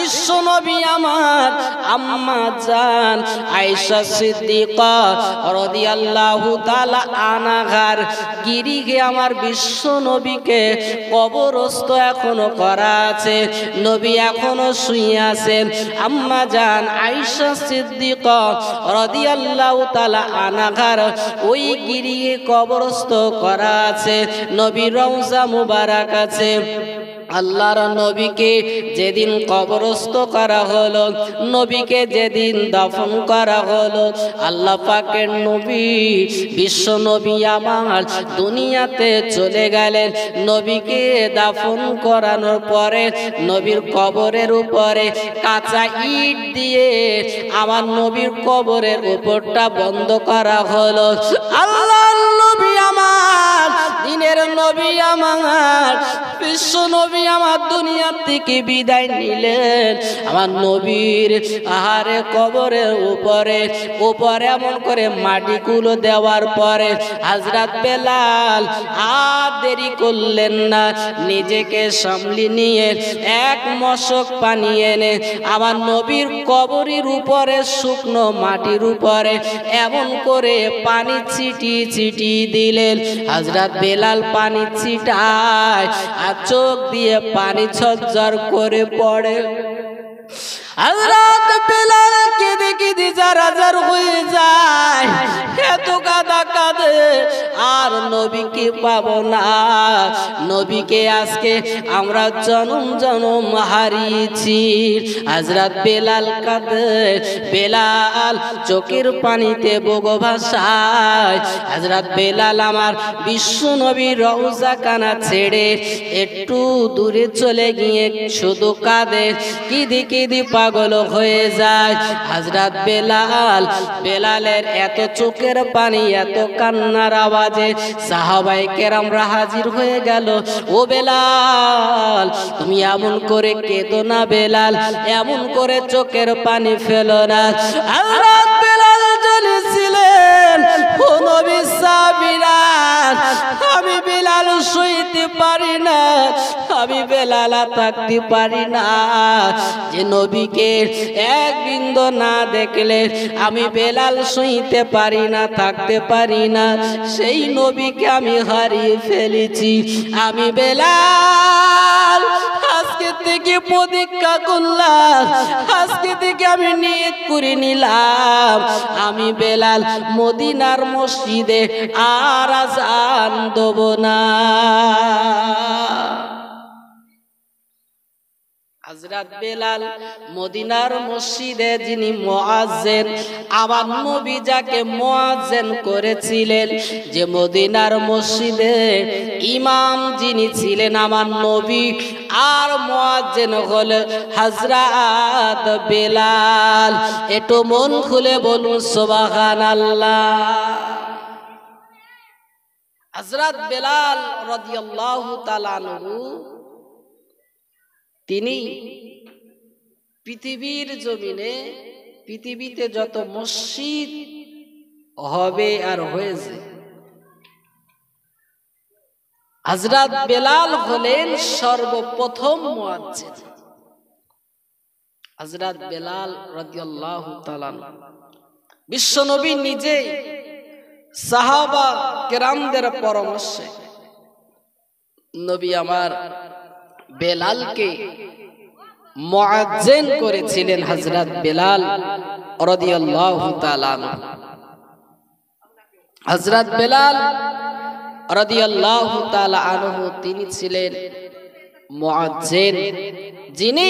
বিশ্ব নবী আমার আম্মা জান আয়েশা সিদ্দিকা রাদিয়াল্লাহু তাআলা আনহার গিরিগে আমার বিশ্ব নবীকে কবরস্থ এখনো করা আছে। নবী এখনো শুয়ে আছেন। আম্মা জান আয়েশা সিদ্দিকা রাদিয়াল্লাহু তাআলা আনহার ওই গিরিগে কবরস্থ করা আছে। নবীর রওজা মুবারক আছে। আল্লাহর নবীকে যেদিন কবরস্থ করা হলো, নবীকে যেদিন দাফন করা হলো, আল্লাহ পাকের নবী বিশ্ব নবী আমার দুনিয়াতে চলে গেলেন। নবীকে দাফন করানোর পরে নবীর কবরের উপরে কাঁচা ইট দিয়ে আমার নবীর কবরের উপরটা বন্ধ করা হলো। আল্লাহর নবী আমার, দিনের নবী আমার, বিশ্ব নবী আমার দুনিয়া থেকে বিদায় নিলেন। আমার নবীর আহারে কবরের উপরে এমন করে মাটিগুলো দেওয়ার পরে হযরত বেলাল আর দেরি করলেন না, নিজেকে সামলে নিয়ে এক মশক পানি এনে আমার নবীর কবরের উপরে শুকনো মাটির উপরে এমন করে পানি ছিটি দিলেন। হযরত বেলাল পানি ছিটায় আর চোখ দিয়ে পানি ঝরঝর করে পড়ে। হযরত বেলাল কেঁদে কেঁদে জারাজার হয়ে যায়, এত কাঁদে আর নবীকে পাবো না। নবীকে আজকে আমরা জনম জনম হারিয়েছি। হযরত বেলাল কাঁদে, বেলাল চোখের পানিতে বুক ভাসায়। হযরত বেলাল আমার বিশ্ব নবীর রওজা কানা ছেড়ে একটু দূরে চলে গিয়ে শুধু কাঁদে, কেঁদে পাগল হয়ে যায়। হযরত বেলালের এত চোখের পানি, এত কান্নার আওয়াজে সাহাবায়ে কেরামরা হাজির হয়ে গেল। ও বেলাল, তুমি এমন করে কেঁদো না বেলাল, এমন করে চোখের পানি ফেলো না। হযরত বেলাল জ্বলেছিলেন, ও নবী সাবিরা, আমি বেলাল সইতে পারি না, আমি বেলাল থাকতে পারি না। যে নবীকে এক বিন্দু না দেখলে আমি বেলাল সইতে পারি না, থাকতে পারি না, সেই নবীকে আমি হারিয়ে ফেলেছি। আমি বেলাল আজকে থেকে প্রতিজ্ঞা করলাম, আজকে থেকে আমি নিয়ত করে নিলাম, আমি বেলাল মদিনার মসজিদে আর আযান দেব না। হযরত বেলাল মদিনার মসজিদে যিনি মুয়াজ্জিন, আমার নবী যাকে মুয়াজ্জিন করেছিলেন, যে মদিনার মসজিদে ইমাম যিনি ছিলেন আমার নবী, আর মুয়াজ্জিন হলেন হযরত বেলাল। একটু মন খুলে বলুন সুবহানাল্লাহ। হযরত বেলাল রাদিয়াল্লাহু তাআলা আনহু তিনি পৃথিবীর জমিনে, পৃথিবীতে যত মসজিদ হবে আর হয়েছে, হযরত বেলাল হলেন সর্বপ্রথম মুয়াজ্জিন। হযরত বেলাল রাদিয়াল্লাহু তাআলা বিশ্বনবী নিজে সাহাবা কেরামদের পরামর্শে নবী আমার বেলালকে মুয়াজ্জিন করেছিলেন। হযরত বেলাল রাদিয়াল্লাহু তাআলা আনহু, হযরত বেলাল রাদিয়াল্লাহু তাআলা আনহু তিনি ছিলেন মুয়াজ্জিন, যিনি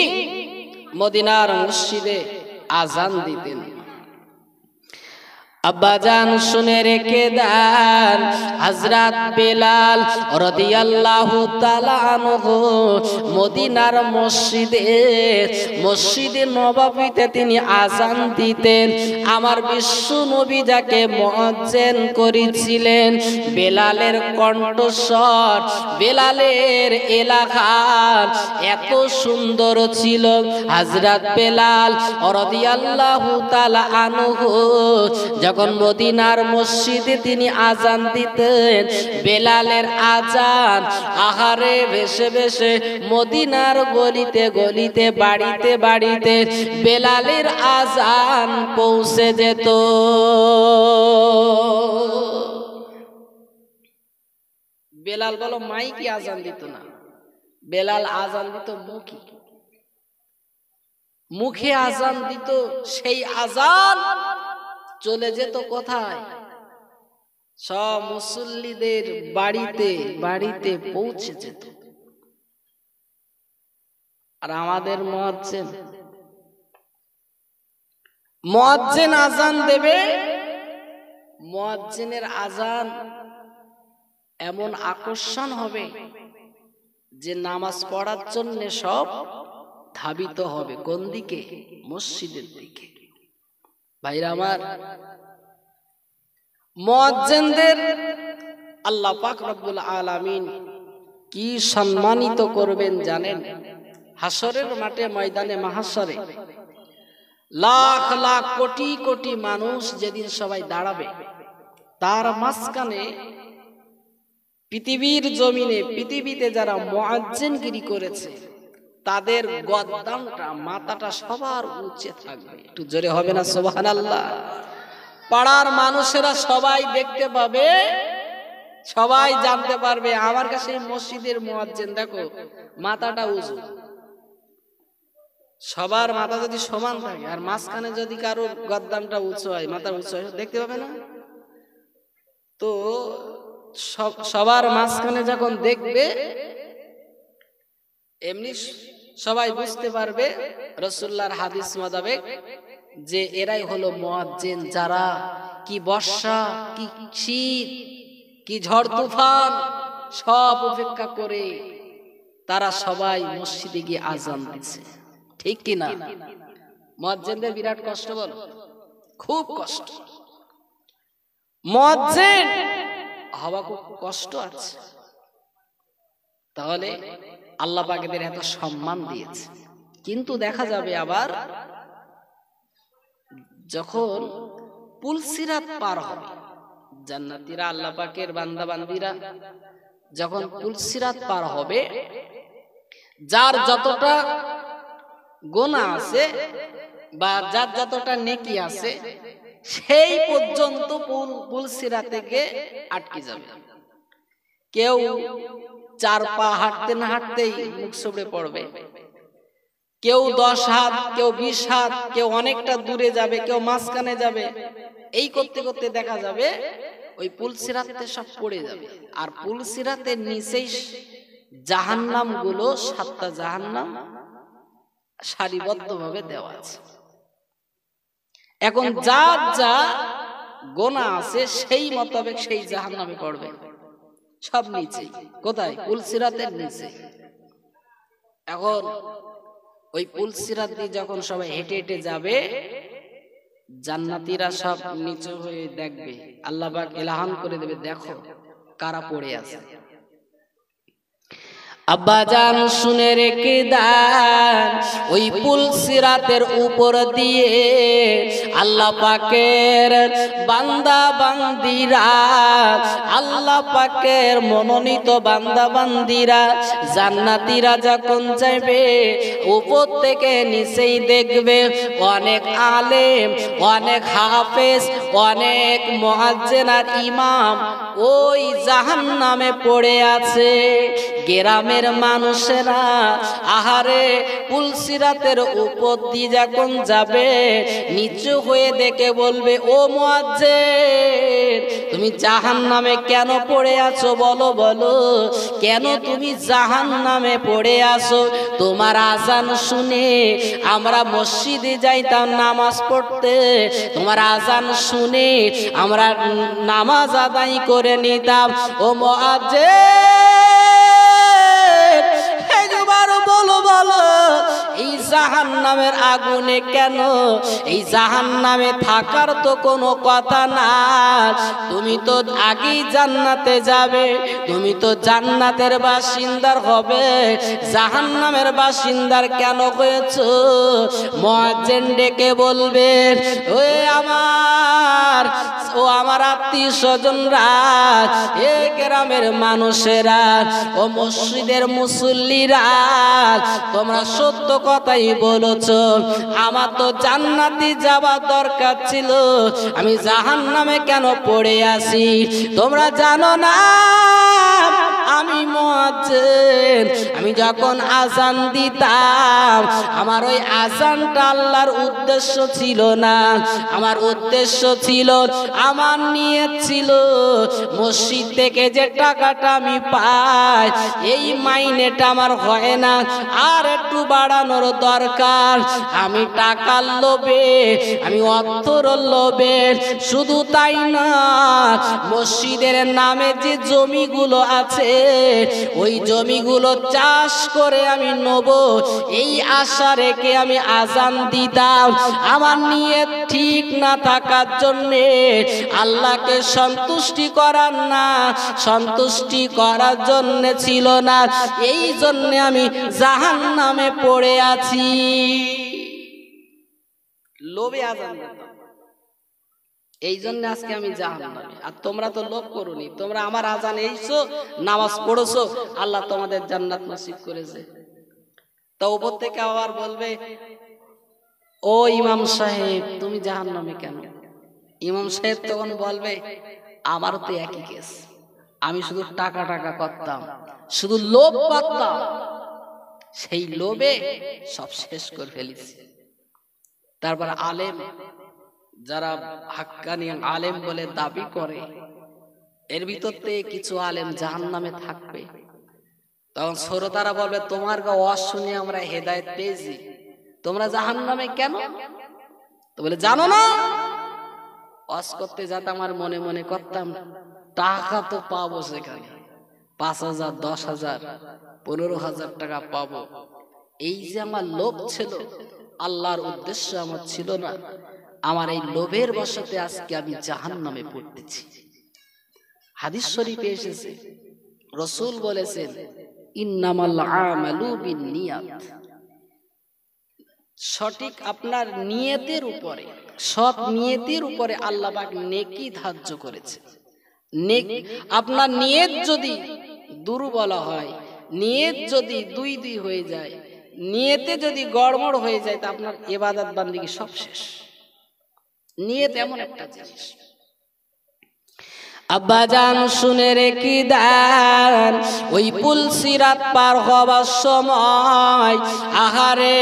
মদিনার মসজিদে আযান দিতেন। আব্বাজান শুনে রেখে দেন, হযরত বেলাল রাদিয়াল্লাহু তাআলা আনহু মদিনার মসজিদে নববীতে তিনি আযান দিতেন। আমার বিশ্ব নবী যাকে মুয়াজ্জিন করেছিলেন, বেলালের কণ্ঠস্বর, বেলালের এলাকার এত সুন্দর ছিল। হযরত বেলাল রাদিয়াল্লাহু তাআলা আনহু যখন যখন মদিনার মসজিদে তিনি আজান দিতেন, বেলালের আজান আহারে ভেসে ভেসে মদিনার গলিতে গলিতে বাড়িতে বাড়িতে বেলালের আজান পৌঁছে যেত। বেলাল বলো মাইকি আজান দিত না, বেলাল আজান দিত মুখে, মুখে আজান দিত। সেই আজান চলে যেত কোথায়? সব মুসল্লিদের বাড়িতে বাড়িতে পৌঁছে যেত। আর আমাদের মুয়াজ্জিন আজান দেবে, মুয়াজ্জিনের আজান এমন আকর্ষণ হবে যে নামাজ পড়ার জন্য সব ধাবিত হবে। কোন দিকে? মসজিদের দিকে। ভাইরা আমার, মুয়াজ্জিনদের আল্লাহ পাক রব্বুল আলামিন কি সম্মানিত করবেন জানেন? হাসরের মাঠে, ময়দানে মাহশরে লাখ লাখ কোটি কোটি মানুষ যেদিন সবাই দাঁড়াবে, তার মাঝখানে পৃথিবীর জমিনে, পৃথিবীতে যারা মুয়াজ্জিনগিরি করেছে তাদের গদ্দামটা, মাথাটা সবার উঁচে থাকবে। একটু জোরে হবে না সুবহানাল্লাহ? পাড়ার মানুষেরা সবাই দেখতে পাবে, সবাই জানতে পারবে আমার কাছে মসজিদের মুয়াজ্জিন, দেখো মাথাটা উঁচু। সবার মাথা যদি সমান থাকে আর মাঝখানে যদি কারো গদ্দামটা উঁচু হয়, মাথা উঁচু হয়, দেখতে পাবে না? তো সবার মাঝখানে যখন দেখবে, এমনি সবাই বুঝতে পারবে রাসূলুল্লাহর হাদিস মোতাবেক যে এরাই হলো মুয়াজ্জিন, যারা কি বর্ষা, কি শীত, কি ঝড় তুফান সব উপেক্ষা করে তারা সবাই মসজিদে গিয়ে আজান দিচ্ছে। ঠিক কি না? মুয়াজ্জিনদের বিরাট কষ্ট, বল, খুব কষ্ট। মুয়াজ্জিন হওয়া খুব কষ্ট আছে। তাহলে আল্লাহ পাক এদের এত সম্মান দিয়েছে। কিন্তু দেখা যাবে আবার যখন পুলসিরাত পার হবে, জান্নাতীরা, আল্লাহ পাকের বান্দা বান্দীরা যখন পুলসিরাত পার হবে, যার যতটা গুনাহ আছে বা যার যতটা নেকি আছে সেই পর্যন্ত পুলসিরাতে গিয়ে আটকে যাবে। কেউ 4 পা হাঁটতে না হাঁটতেই মুখ ছুঁড়ে পড়বে, কেউ 10 হাত, কেউ 20 হাত, কেউ অনেকটা দূরে যাবে, কেউ মাঝখানে যাবে। এই করতে করতে দেখা যাবে ওই পুলসিরাতে সব পড়ে যাবে। আর পুলসিরাতের নিচেই জাহান্নাম গুলো, 7টা জাহান্নাম সারিবদ্ধভাবে দেওয়া আছে। এখন যার যা গোনা আছে সেই মোতাবেক সেই জাহান্নামে পড়বে, সব নিচে। কোথায়? পুলসিরাতের নিচে। এখন ওই পুলসিরাত দিয়ে যখন সবাই হেঁটে হেঁটে যাবে, জান্নাতীরা সব নিচু হয়ে দেখবে, আল্লাহ পাক এলাহান করে দেবে, দেখো কারা পড়ে আছে। আব্বাজান শুনে রেখে দেন, ওই পুলসিরাতের উপর দিয়ে আল্লাহ পাকের বান্দা বান্দিরা, আল্লাহ পাকের মনোনীত বান্দা বান্দিরা, জান্নাতীরা যখন যাবে, উপর থেকে নিচেই দেখবে অনেক আলেম, অনেক হাফেজ, অনেক মুয়াজ্জিন আর ইমাম ওই জাহান্নামে পড়ে আছে। গ্রামের মানুষেরা আহারে পুলসিরাতের উপর দিয়ে যখন যাবে, নিচু হয়ে দেখে বলবে, ও মুয়াজ্জিন, তুমি জাহান্নামে কেন পড়ে আছো? বলো বলো, কেন তুমি জাহান্নামে পড়ে আছো? তোমার আজান শুনে আমরা মসজিদে যাইতাম নামাজ পড়তে, তোমার আজান শুনে আমরা নামাজ আদায় করে নিতাম। ও মুয়াজ্জিন, একবার বলো বলো, এই জাহান্নাম জাহান্নামের আগুনে কেন? এই জাহান্নামে থাকার তো কোনো কথা না। তুমি তো আগেই জান্নাতে যাবে, তুমি তো জান্নাতের বাসিন্দার হবে, জাহান্নামের বাসিন্দার কেন হয়েছো? মুয়াজ্জিন ডেকে বলবে, ও আমার আত্মীয় স্বজনরা, এ গ্রামের মানুষেরা, ও মসজিদের মুসল্লিরা, তোমরা সত্য কথাই বলেছো। আমার তো জান্নাতে যাওয়ার দরকার ছিল, আমি জাহান্নামে কেন পড়ে আছি? তোমরা জানো না আমি মুয়াজ্জিন, আমি যখন আযান দিতাম আমার ওই আযানটা আল্লাহর উদ্দেশ্য ছিল না। আমার উদ্দেশ্য ছিল, আমার নিয়ত ছিল মসজিদ থেকে যে টাকাটা আমি পাই এই মাইনেটা আমার হয় না, আর একটু বাড়ানোর দরকার। আমি টাকার লোভে, আমি অর্থর লোভে, শুধু তাই না মসজিদের নামে যে জমিগুলো আছে ওই জমিগুলো চাষ করে আমি নেব, এই আশা রেখে আমি আযান দিতাম। আমার নিয়ত ঠিক না থাকার জন্যে, আল্লাহকে সন্তুষ্টি করার না, সন্তুষ্টি করার জন্য ছিল না, এই জন্য আমি জাহান্নামে পড়ে আছি। লোভে আযান দিতাম, এই জন্য আজকে আমি জাহান্নামে। আর তোমরা তো লোভ করোনি, তোমরা আমার আযান এইছো, নামাজ পড়েছো, আল্লাহ তোমাদের জান্নাত নসিব করেছে। তো উপর থেকে আবার বলবে, ও ইমাম সাহেব তুমি জাহান্নামে কেন? ইমাম সাহেব তখন বলবে, আমারও তো একই কেস, আমি শুধু টাকা টাকা করতাম, শুধু লোভ করতাম, সেই লোভে সব শেষ করে ফেলেছি। তারপর আলেম, যারা হাক্কানি আলেম বলে দাবি করে, এর ভিতর থেকে কিছু আলেম জাহান্নামে থাকবে। তখন শ্রোতারা বলবে, তোমার ওয়াজ শুনে আমরা হেদায়েত পেয়েছি, তোমরা জাহান্নামে কেন? তো বলে, জানো না ওয়াজ করতে যাতে আমার মনে মনে করতাম টাকা তো পাবো সেখানে, 5,000, 10,000, 15,000 টাকা পাবো, এই যে আমার লোভ ছিল, আল্লাহর উদ্দেশ্য আমার ছিল না। আমার এই লোভের বশতে আজকে আমি জাহান্নামে পড়তেছি। হাদিস শরীফে এসেছে, রাসূল বলেছেন, ইন্নামাল আমালু বিন্নিয়াত, সঠিক আপনার নিয়তের উপরে, সৎ নিয়তের উপরে আল্লাহ পাক নেকি ধার্য করেছে। আপনার নিয়ত যদি দুর্বল হয়, নিয়ত যদি দুই দুই হয়ে যায়, নিয়তে যদি গড়বড় হয়ে যায়, তা আপনার ইবাদত বান্দিগি সব শেষ। নিয়ত এমন একটা জিনিস। আব্বাজান শুনে রেখে দেন, ওই পুল সিরাত পার হবার সময়, আহারে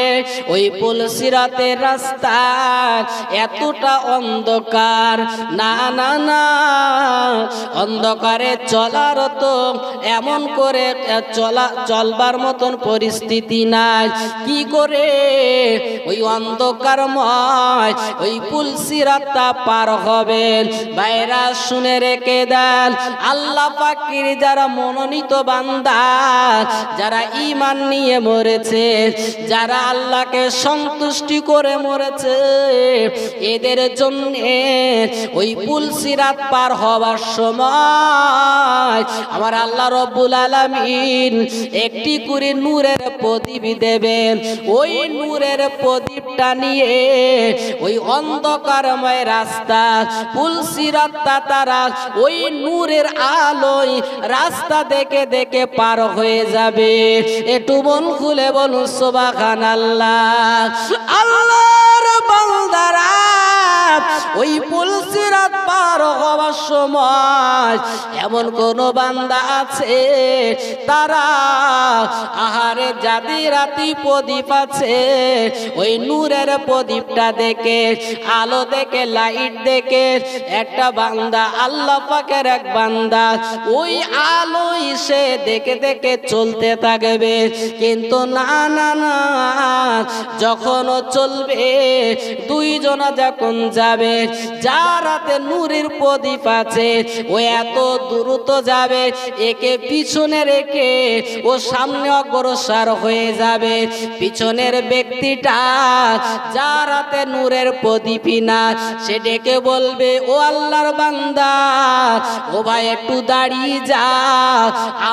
ওই পুল সিরাতের রাস্তা এতটা অন্ধকার, না না না, অন্ধকারে চলার তো এমন করে চলবার মতন পরিস্থিতি নাই। কি করে ওই অন্ধকারময় ওই পুল সিরাতটা পার হবেন? ভাইরা শুনে রেখে দেন, আল্লাহ পাকের যারা মনোনীত বান্দা, যারা ঈমান নিয়ে মরেছে, যারা আল্লাহকে সন্তুষ্টি করে মরেছে, এদের জন্য ওই পুল সিরাত পার হওয়ার সময় আমার আল্লাহ রব্বুল আলামিন একটি করে নূরের প্রদীপ দেবেন। ওই নূরের প্রদীপটা নিয়ে ওই অন্ধকারময় রাস্তা পুল সিরাতটা তারা ওই নূরের আলোয় রাস্তা দেখে দেখে পার হয়ে যাবে। একটু মন খুলে বলুন সুবহানাল্লাহ। আল্লাহর বান্দারা ওই পুল সিরাত পার হওয়ার সময় এমন কোন বান্দা আছে তারা আহারে যাদের রাতি প্রদীপ আছে, ওই নূরের প্রদীপটা দেখে, আলো দেখে, লাইট দেখে একটা বান্দা, আল্লাহ পাকের এক বান্দা, ওই আলোই সে দেখে দেখে চলতে থাকবে। কিন্তু না না না, যখন ও চলবে, দুইজনা যখন যাবে, যার হাতে নূরের প্রদীপ আছে ও এত দ্রুত যাবে, একে পিছনে রেখে ও সামনে অগ্রসর হয়ে যাবে। পিছনের ব্যক্তিটা যার হাতে নূরের প্রদীপই না, সে ডেকে বলবে, ও আল্লাহর বান্দা, ও ভাই একটু দাঁড়িয়ে যা,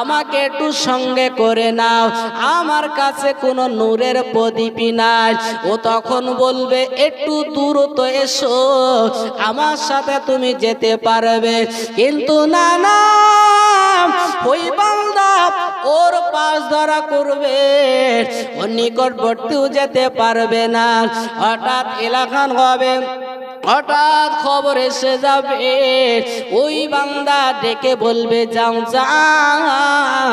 আমাকে একটু সঙ্গে করে নাও, আমার কাছে কোনো নূরের প্রদীপই নাই। ও তখন বলবে, একটু দ্রুত এসো, আমার সাথে তুমি যেতে পারবে। কিন্তু না না, ওই বান্দা ওর পাশ ধরা করবে, ওর নিকটবর্তীও যেতে পারবে না। হঠাৎ এলাকান হবে, হঠাৎ খবর এসে যাবে, ওই বান্দা ডেকে বলবে, যাও যাও,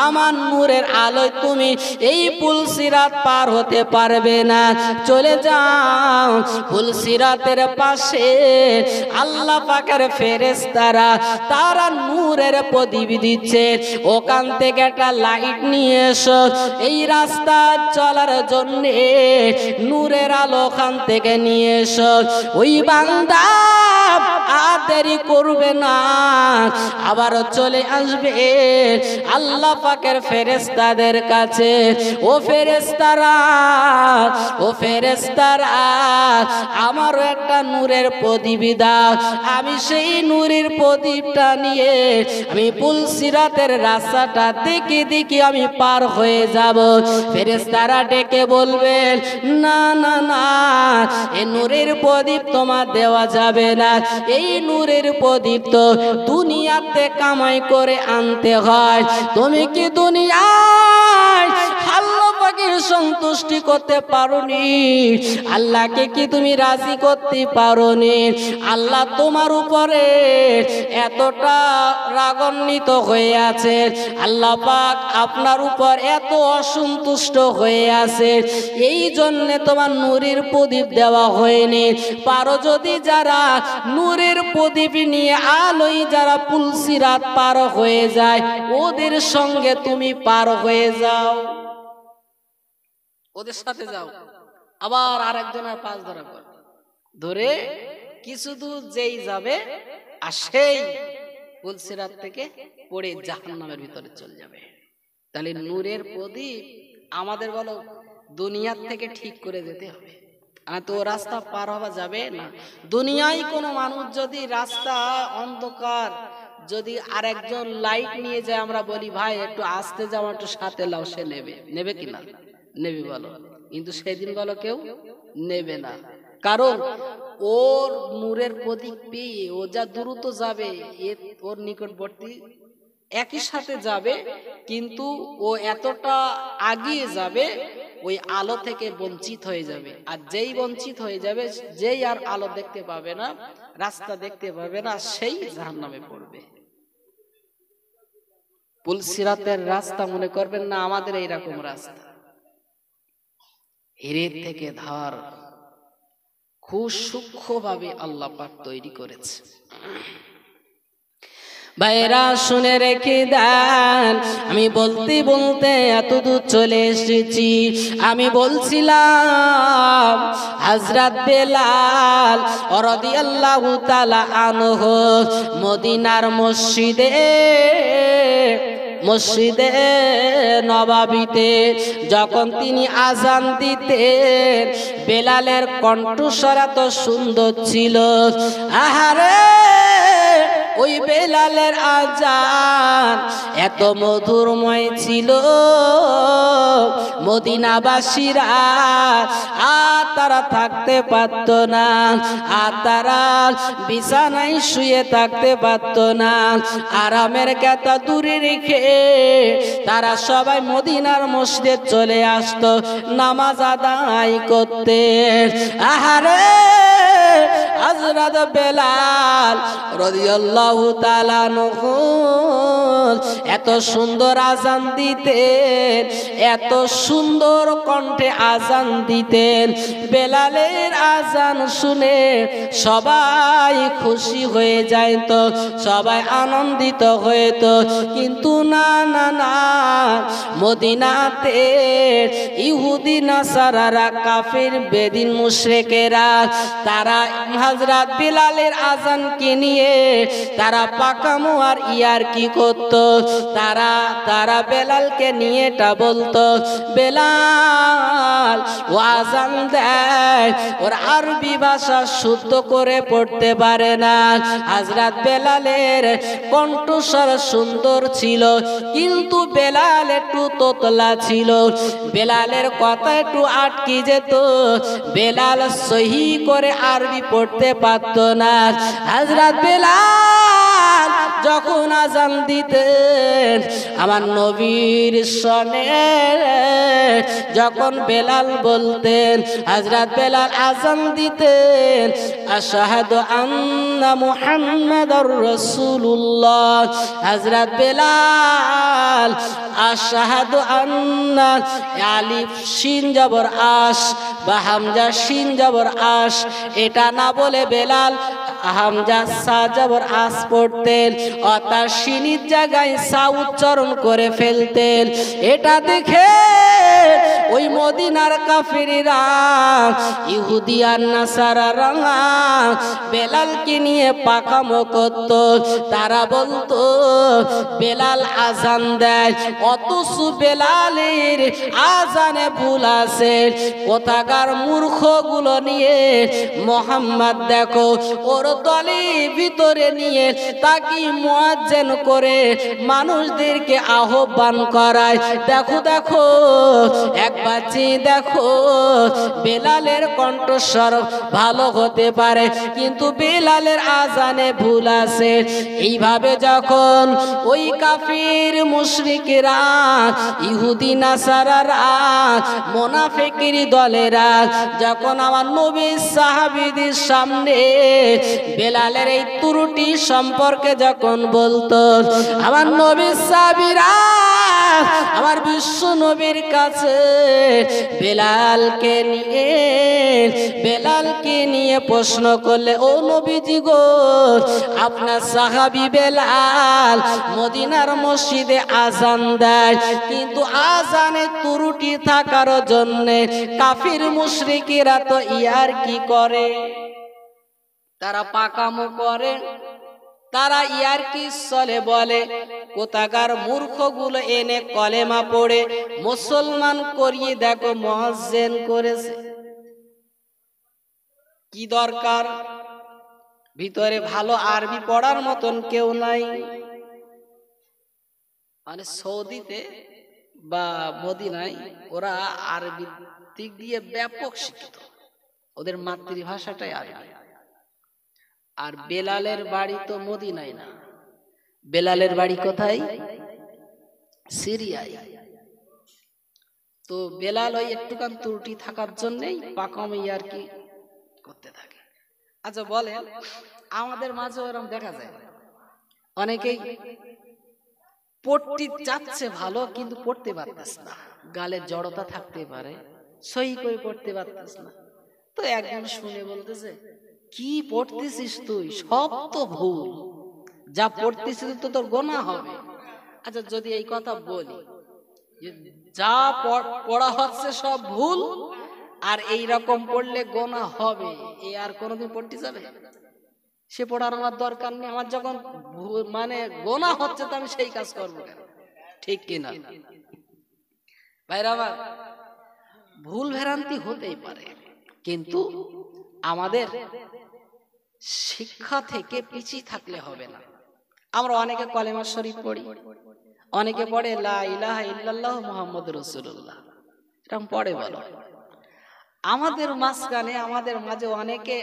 আমার নূরের আলোয় তুমি এই পুলসিরাত পার হতে পারবে না, চলে যাও। পুলসিরাতের পাশে আল্লাহ পাকের ফেরেশতারা তারা নূরের প্রদীপ দিচ্ছে, ওখান থেকে একটা লাইট নিয়ে এসো, এই রাস্তা চলার জন্য নূরের আলো ওখান থেকে নিয়ে এসো। ওই বান্দা আর দেরি করবে না, আবারও চলে আসবে আল্লাহ পাকের ফেরেশতাদের কাছে। ও ফেরেশতারা, ও ফেরেশতারা, আমারও একটা নূরের প্রদীপ দাও, আমি সেই নূরের প্রদীপটা নিয়ে আমি পুলসিরাতের রাস্তাটা দেখে দেখে আমি পার হয়ে যাব। ফেরেশতারা ডেকে বলবেন, না না না, এই নূরের প্রদীপ তোমার দেওয়া যাবে না, এই নূরের প্রদীপ তো দুনিয়াতে কামাই করে আনতে হয়। তুমি কি দুনিয়ায় আল্লাহ পাকের সন্তুষ্টি করতে পারোনি? আল্লাহকে কি তুমি রাজি করতে পারোনি? আল্লাহ তোমার উপরে এতটা রাগান্বিত হয়ে আছে, আল্লাহ পাক আপনার উপর এত অসন্তুষ্ট হয়ে আছে, এই জন্য তোমার নূরের প্রদীপ দেওয়া হয়নি। পারো যদি যারা নূরের প্রদীপ নিয়ে আলোয় যারা পুলসিরাত পার হয়ে যায়, ওদের সঙ্গে তুমি পার হয়ে যাও, ওদের সাথে যাও। আবার আরেকজনের পাশ ধরা কর, ধরে কিছু দূর যেই যাবে আর সেই পুলসিরাত থেকে পড়ে জাহান্নামের ভিতরে চলে যাবে। তাহলে নূরের প্রদীপ আমাদের বলো দুনিয়ার থেকে ঠিক করে যেতে হবে, তো রাস্তা পার হওয়া যাবে না। দুনিয়ায় কোনো মানুষ যদি রাস্তা অন্ধকার, যদি আরেকজন লাইট নিয়ে যায়, আমরা বলি ভাই একটু আসতে যাও, একটু সাথে লাও, সে নেবে, নেবে কিনা? নেবে বলো। কিন্তু সেদিন বলো কেউ নেবে না, কারণ ওর নূরের প্রদীপ পেয়ে ও যা দ্রুত যাবে, ওর নিকটবর্তী একই সাথে যাবে, কিন্তু ও এতটা আগিয়ে যাবে, ওই আলো থেকে বঞ্চিত হয়ে যাবে। আর যেই বঞ্চিত হয়ে যাবে, যেই আর আলো দেখতে পাবে না, রাস্তা দেখতে পাবে না, সেই জাহান্নামে পড়বে। পুলসিরাতের রাস্তা মনে করবেন না আমাদের এইরকম রাস্তা, হীরের থেকে ধার, খুব সূক্ষ্মভাবে আল্লাহ পাক তৈরি করেছে। ভাইরা শুনে রেখে দেন, আমি বলতে বলতে এত দূর চলে এসেছি। আমি বলছিলাম হযরত বেলাল রাদিয়াল্লাহু তাআলা আনহু মদিনার মসজিদে নবাবিতে যখন তিনি আজান দিতেন, বেলালের কণ্ঠস্বর এত সুন্দর ছিল, আহারে ওই বেলালের আজান এত মধুরময় ছিল, মদিনাবাসীরা আর তারা থাকতে পারত না, আর তারা বিছানায় শুয়ে থাকতে পারত না। আরামের কথা দূরে রেখে তারা সবাই মদিনার মসজিদে চলে আসতো নামাজ আদায় করতে। আহারে হযরত বেলাল রাদিয়াল্লাহু তাআলা আনহু এত সুন্দর আজান দিতেন, এত সুন্দর কণ্ঠে আজান দিতেন। বেলালের আজান শুনে সবাই খুশি হয়ে যাইত, সবাই আনন্দিত হইত। কিন্তু না না না, মদিনাতে ইহুদি নাসারারা কাফির বেদিন মুশরিকেরা তারা হযরত বিলালের আযানকে নিয়ে তারা পাকামো আর ইয়ারকি করত। তারা বেলালকে নিয়ে এটা বলতো, বেলাল ও আযান দেয়, ওর আরবি ভাষা শুদ্ধ করে পড়তে পারে না। হযরত বেলালের কণ্ঠস্বর সুন্দর ছিল, কিন্তু বেলাল একটু তোতলা ছিল, বেলালের কথা একটু আটকে যেত, বেলাল সহি করে আরবি পড়তে পারত না। হযরত বেলাল যখন আযান দিতেন আমার নবীর সনে, যখন বেলাল বলতেন, হযরত বেলাল আযান দিতেন, আশহাদু আন্না মুহাম্মাদুর রাসূলুল্লাহ। হযরত বেলাল আশহাদু আন্না, আলিফ শিন জবর আশ বা হামজা শিন জবর আশ, এটা না বলে বেলাল হামজা সা জবর আস পড়তেন, অর্থাৎ শিনির জায়গায় সা উচ্চারণ করে ফেলতেন। এটা দেখে ওই মদিনার কাফিররা ইহুদি আর নাসারারা বেলালকে নিয়ে পাকামো করত। তারা বলতো বেলাল আযান দেয়, অথচ বেলালের আযানে ভুল আছে। কোথাকার মূর্খগুলো নিয়ে মোহাম্মদ দেখো ওর দলে ভিতরে নিয়ে তাকে মুয়াজ্জিন করে মানুষদেরকে আহ্বান করায়। দেখো দেখো একবার চেয়ে দেখো, বেলালের কণ্ঠস্বর ভালো হতে পারে কিন্তু বেলালের আযানে ভুল আছে। এইভাবে যখন ওই কাফির মুশরিকরা ইহুদি নাসারারা মুনাফিকের দলেরা যখন আমার নবী সাহাবীদের সামনে বেলালের এই ত্রুটি সম্পর্কে যখন বলতো, আমার নবী সাহাবীরা আমার বিশ্ব নবীর কাছে বেলালকে নিয়ে প্রশ্ন করলে, ও নবীজি গো, আপনার সাহাবী বেলাল মদিনার মসজিদে আযান দেয়, কিন্তু আযানে ত্রুটি থাকার জন্য কাফির মুশরিকরা তো ইয়ারকি করে, তারা পাকামো করে, তারা ইয়ারকি চলে বলে। কোথাকার মূর্খগুলো এনে কলেমা পড়ে মুসলমান করিয়ে দেখো মুয়াজ্জিন করেছে। কি দরকার? ভিতরে ভালো আরবি পড়ার মতন কেউ নাই। মানে সৌদিতে বা মদিনায় ওরা আরবি দিক দিয়ে ব্যাপক শিক্ষিত, ওদের মাতৃভাষাটাই আরবি। আর বেলালের বাড়ি তো মদিনায় না, বেলালের বাড়ি কোথায়? সিরিয়ায়। তো বেলাল ওই একটুখান ত্রুটি থাকার জন্যই পাকামি আর কি করতে থাকে। আচ্ছা বলেন, আমাদের মাঝে এরকম দেখা যায় অনেকেই পড়তে চাচ্ছে ভালো কিন্তু পড়তে পারতেছে না, গালে জড়তা থাকতে পারে, সহি করে পড়তে পারতেছে না। তো একজন শুনে বলতেছে, কি পড়তেছিস তুই? সব তো ভুল, যা পড়তেছিস তো তোর গোনা হবে। আচ্ছা যদি এই কথা বলি, যা পড়া হচ্ছে সব ভুল আর এই রকম পড়লে গোনা হবে, এ আর কোনোদিন পড়তে যাবে? সে পড়ার আমার দরকার নেই, আমার যখন মানে গোনা হচ্ছে তো আমি সেই কাজ করবো, ঠিক কিনা ভাইরা? আমার ভুল ভ্রান্তি হতেই পারে, কিন্তু আমাদের শিক্ষা থেকে পিছিয়ে থাকলে হবে না। আমরা অনেকে কলেমা শরীফ পড়ি, অনেকে পড়ে লা ইলাহা ইল্লাল্লাহু মুহাম্মাদুর রাসূলুল্লাহ, এরকম পড়ে। বলো, আমাদের মাঝখানে আমাদের মাঝে অনেকে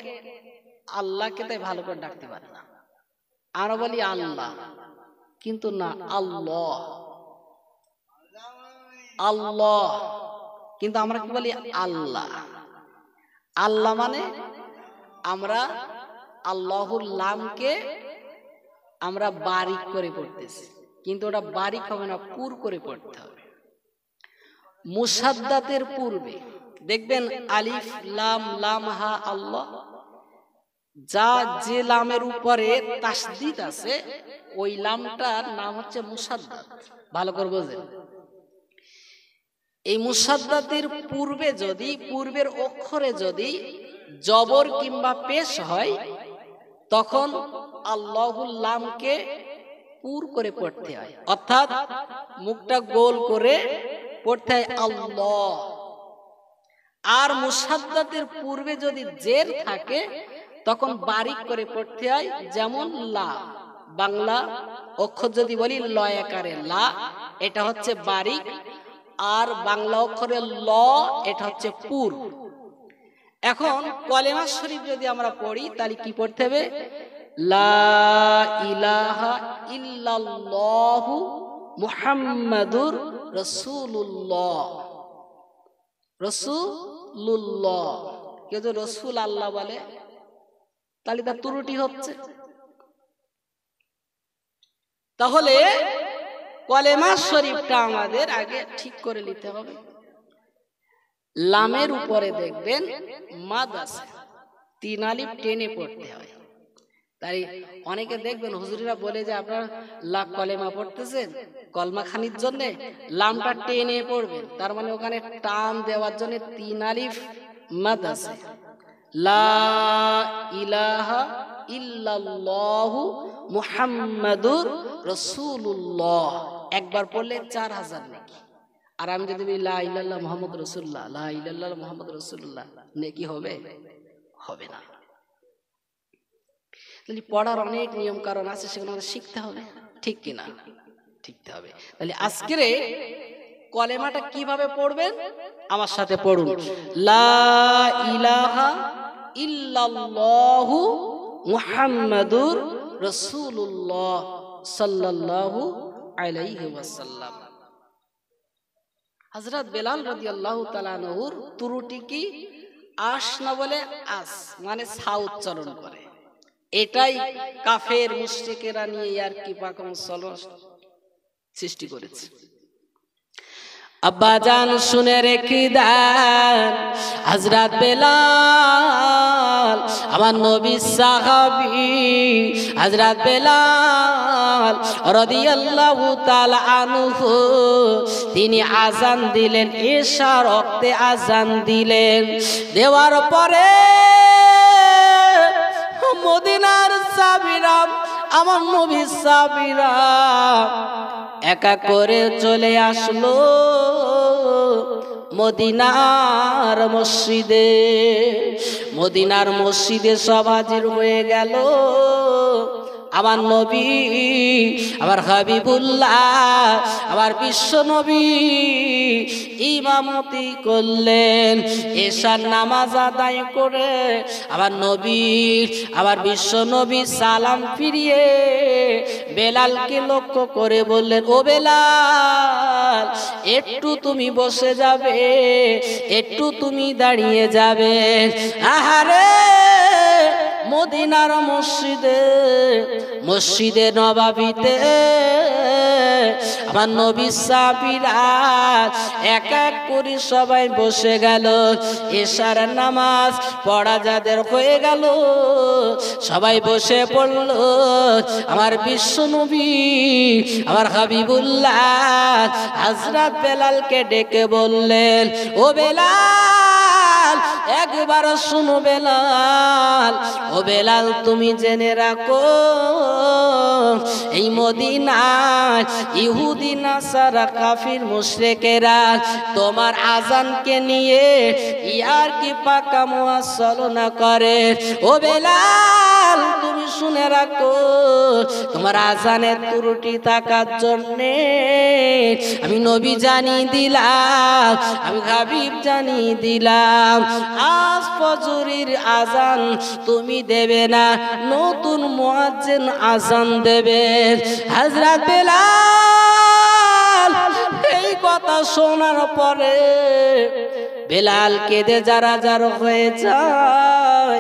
আল্লাহকে তাই ভালো করে ডাকতে পারে না। আমরা বলি আল্লাহ, কিন্তু না, আল্লাহ আল্লাহ, কিন্তু আমরা কি বলি? আল্লাহ। আল্লাহ মানে আমরা আল্লাহুর লামকে আমরা বারিক করে পড়তেছি, কিন্তু ওটা বারিক হবে না, পুর করে পড়তে হবে। মুসাদ্দাতের পূর্বে দেখবেন আলিফ লাম লাম হা আল্লাহ, যা যে লামের উপরে তাসদিদ আছে ওই লামটার নাম হচ্ছে মুসাদ্দাত। ভালো করে বোঝেন, এই মুসাদ্দাতের পূর্বে যদি পূর্বের অক্ষরে যদি জবর কিংবা পেশ হয় তখন আল্লাহুল লামকে পুর করে পড়তে হয়, অর্থাৎ মুখটা গোল করে পড়তে হয় আল্লাহ। আর মুসাদ্দাতের পূর্বে যদি জের থাকে তখন বারিক করে পড়তে হয়, যেমন লা। বাংলা অক্ষর যদি বলি লয় আকারে লা, এটা হচ্ছে বারিক। আর বাংলা অক্ষরে ল, এটা হচ্ছে পুর। এখন কলেমা শরীফ যদি আমরা পড়ি তাহলে কি পড়তে হবে? লা ইলাহা ইল্লাল্লাহু মুহাম্মাদুর রাসূলুল্লাহ। রাসূলুল্লাহ, কেউ যদি রাসূল আল্লাহ বলে তাহলে তার ত্রুটি হচ্ছে। তাহলে কলেমা শরীফটা আমাদের আগে ঠিক করে নিতে হবে। লামের উপরে দেখবেন মাদ আছে, 3 আলিফ টেনে পড়তে হয়। তাই অনেকে দেখবেন হুজুরিরা বলে যে আপনারা লা কলেমা পড়তেছেন, কলমা খানির জন্য লামটা টেনে পড়বেন, তার মানে ওখানে টান দেওয়ার জন্য 3 আলিফ মাদ আছে। লা ইলাহা ইল্লাল্লাহু মুহাম্মাদুর রাসূলুল্লাহ একবার পড়লে 4000 নেকি। আর আমি যদি বলি লা ইলাহা মুহাম্মদ রাসূলুল্লাহ, লা ইলাহা মুহাম্মদ রাসূলুল্লাহ, নেকি হবে? হবে না। তাহলে পড়ার অনেক নিয়ম কারণ আছে, সেগুলো আমাদের শিখতে হবে, ঠিক কিনা? শিখতে হবে। তাহলে আজকের কলেমাটা কিভাবে পড়বেন আমার সাথে পড়ুন। লা ইলাহা ইল্লাল্লাহু মুহাম্মাদুর রাসূলুল্লাহ সাল্লাল্লাহু আলাইহি ওয়াসাল্লাম। হযরত বেলাল রাদিয়াল্লাহু তাআলা আনহুর ত্রুটি কি? আস না বলে আস, মানে সা উচ্চারণ করে। এটাই কাফের মুশরিকেরা নিয়ে আর কি পাকম সৃষ্টি করেছে। আব্বাজান শুনে রেখে দেন, হযরত বেলাল আমার নবী সাহাবী, হযরত বেলাল রাদিয়াল্লাহু তাআলা আনহু তিনি আযান দিলেন, এশার ওয়াক্তে আযান দিলেন। দেওয়ার পরে মদিনার সাহাবীরা, আমার নবী সাহাবীরা একা করে চলে আসলো মদিনার মসজিদে। মদিনার মসজিদে সব হাজির হয়ে গেল। আমার নবী, আমার হাবিবুল্লাহ, আমার বিশ্ব নবী ইমামতি করলেন। এশার নামাজ আদায় করে আমার নবী, আমার বিশ্ব নবী সালাম ফিরিয়ে বেলালকে লক্ষ্য করে বললেন, ও বেলাল, একটু তুমি বসে যাবে, একটু তুমি দাঁড়িয়ে যাবে। আহারে মদিনার মসজিদে, মসজিদে নববীতে আমার নবী সাহাবীরা এক এক করে সবাই বসে গেল। এশার নামাজ পড়া যাদের হয়ে গেল সবাই বসে পড়ল। আমার বিশ্ব নবী, আমার হাবিবুল্লাহ হযরত বেলালকে ডেকে বললেন, ও বেলাল, একবার শুনো বেলাল, ও বেলাল তুমি জেনে রাখো এই মদিনায় ইহুদি নাসারা কাফির মুশরিকেরা তোমার আযানকে নিয়ে ইয়ার কি পাকা মুআসসালনা করে। ও বেলাল তুমি শুনে রাখো, তোমার আযানের ত্রুটি থাকার জন্যে আমি নবী জানিয়ে দিলাম, আমি হাবিব জানিয়ে দিলাম, আজ ফজরের আযান তুমি দেবে না, নতুন মুয়াজ্জিন আযান দেবে। হযরত বেলাল এই কথা শোনার পরে বেলাল কেঁদে যারা যার হয়ে যায়।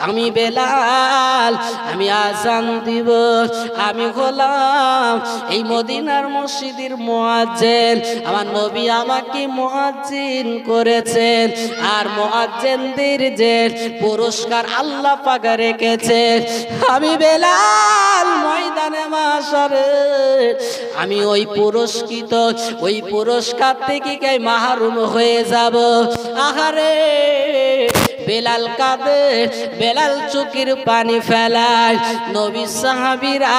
আমি বেলাল, আমি আজান দিব। আমি হলাম এই মদিনার মসজিদের মুয়াজ্জিন। আমার নবী আমাকে মুয়াজ্জিন করেছেন, আর মুয়াজ্জিনদের যে পুরস্কার আল্লাহ পাক রেখেছে, আমি বেলাল ময়দানে মাশারে আমি ওই পুরস্কৃত, ওই পুরস্কার থেকে কে মাহরুম হয়ে যাব। আহারে বেলাল কাঁদে, বেলাল চোখের পানি ফেলায়। নবী সাহাবীরা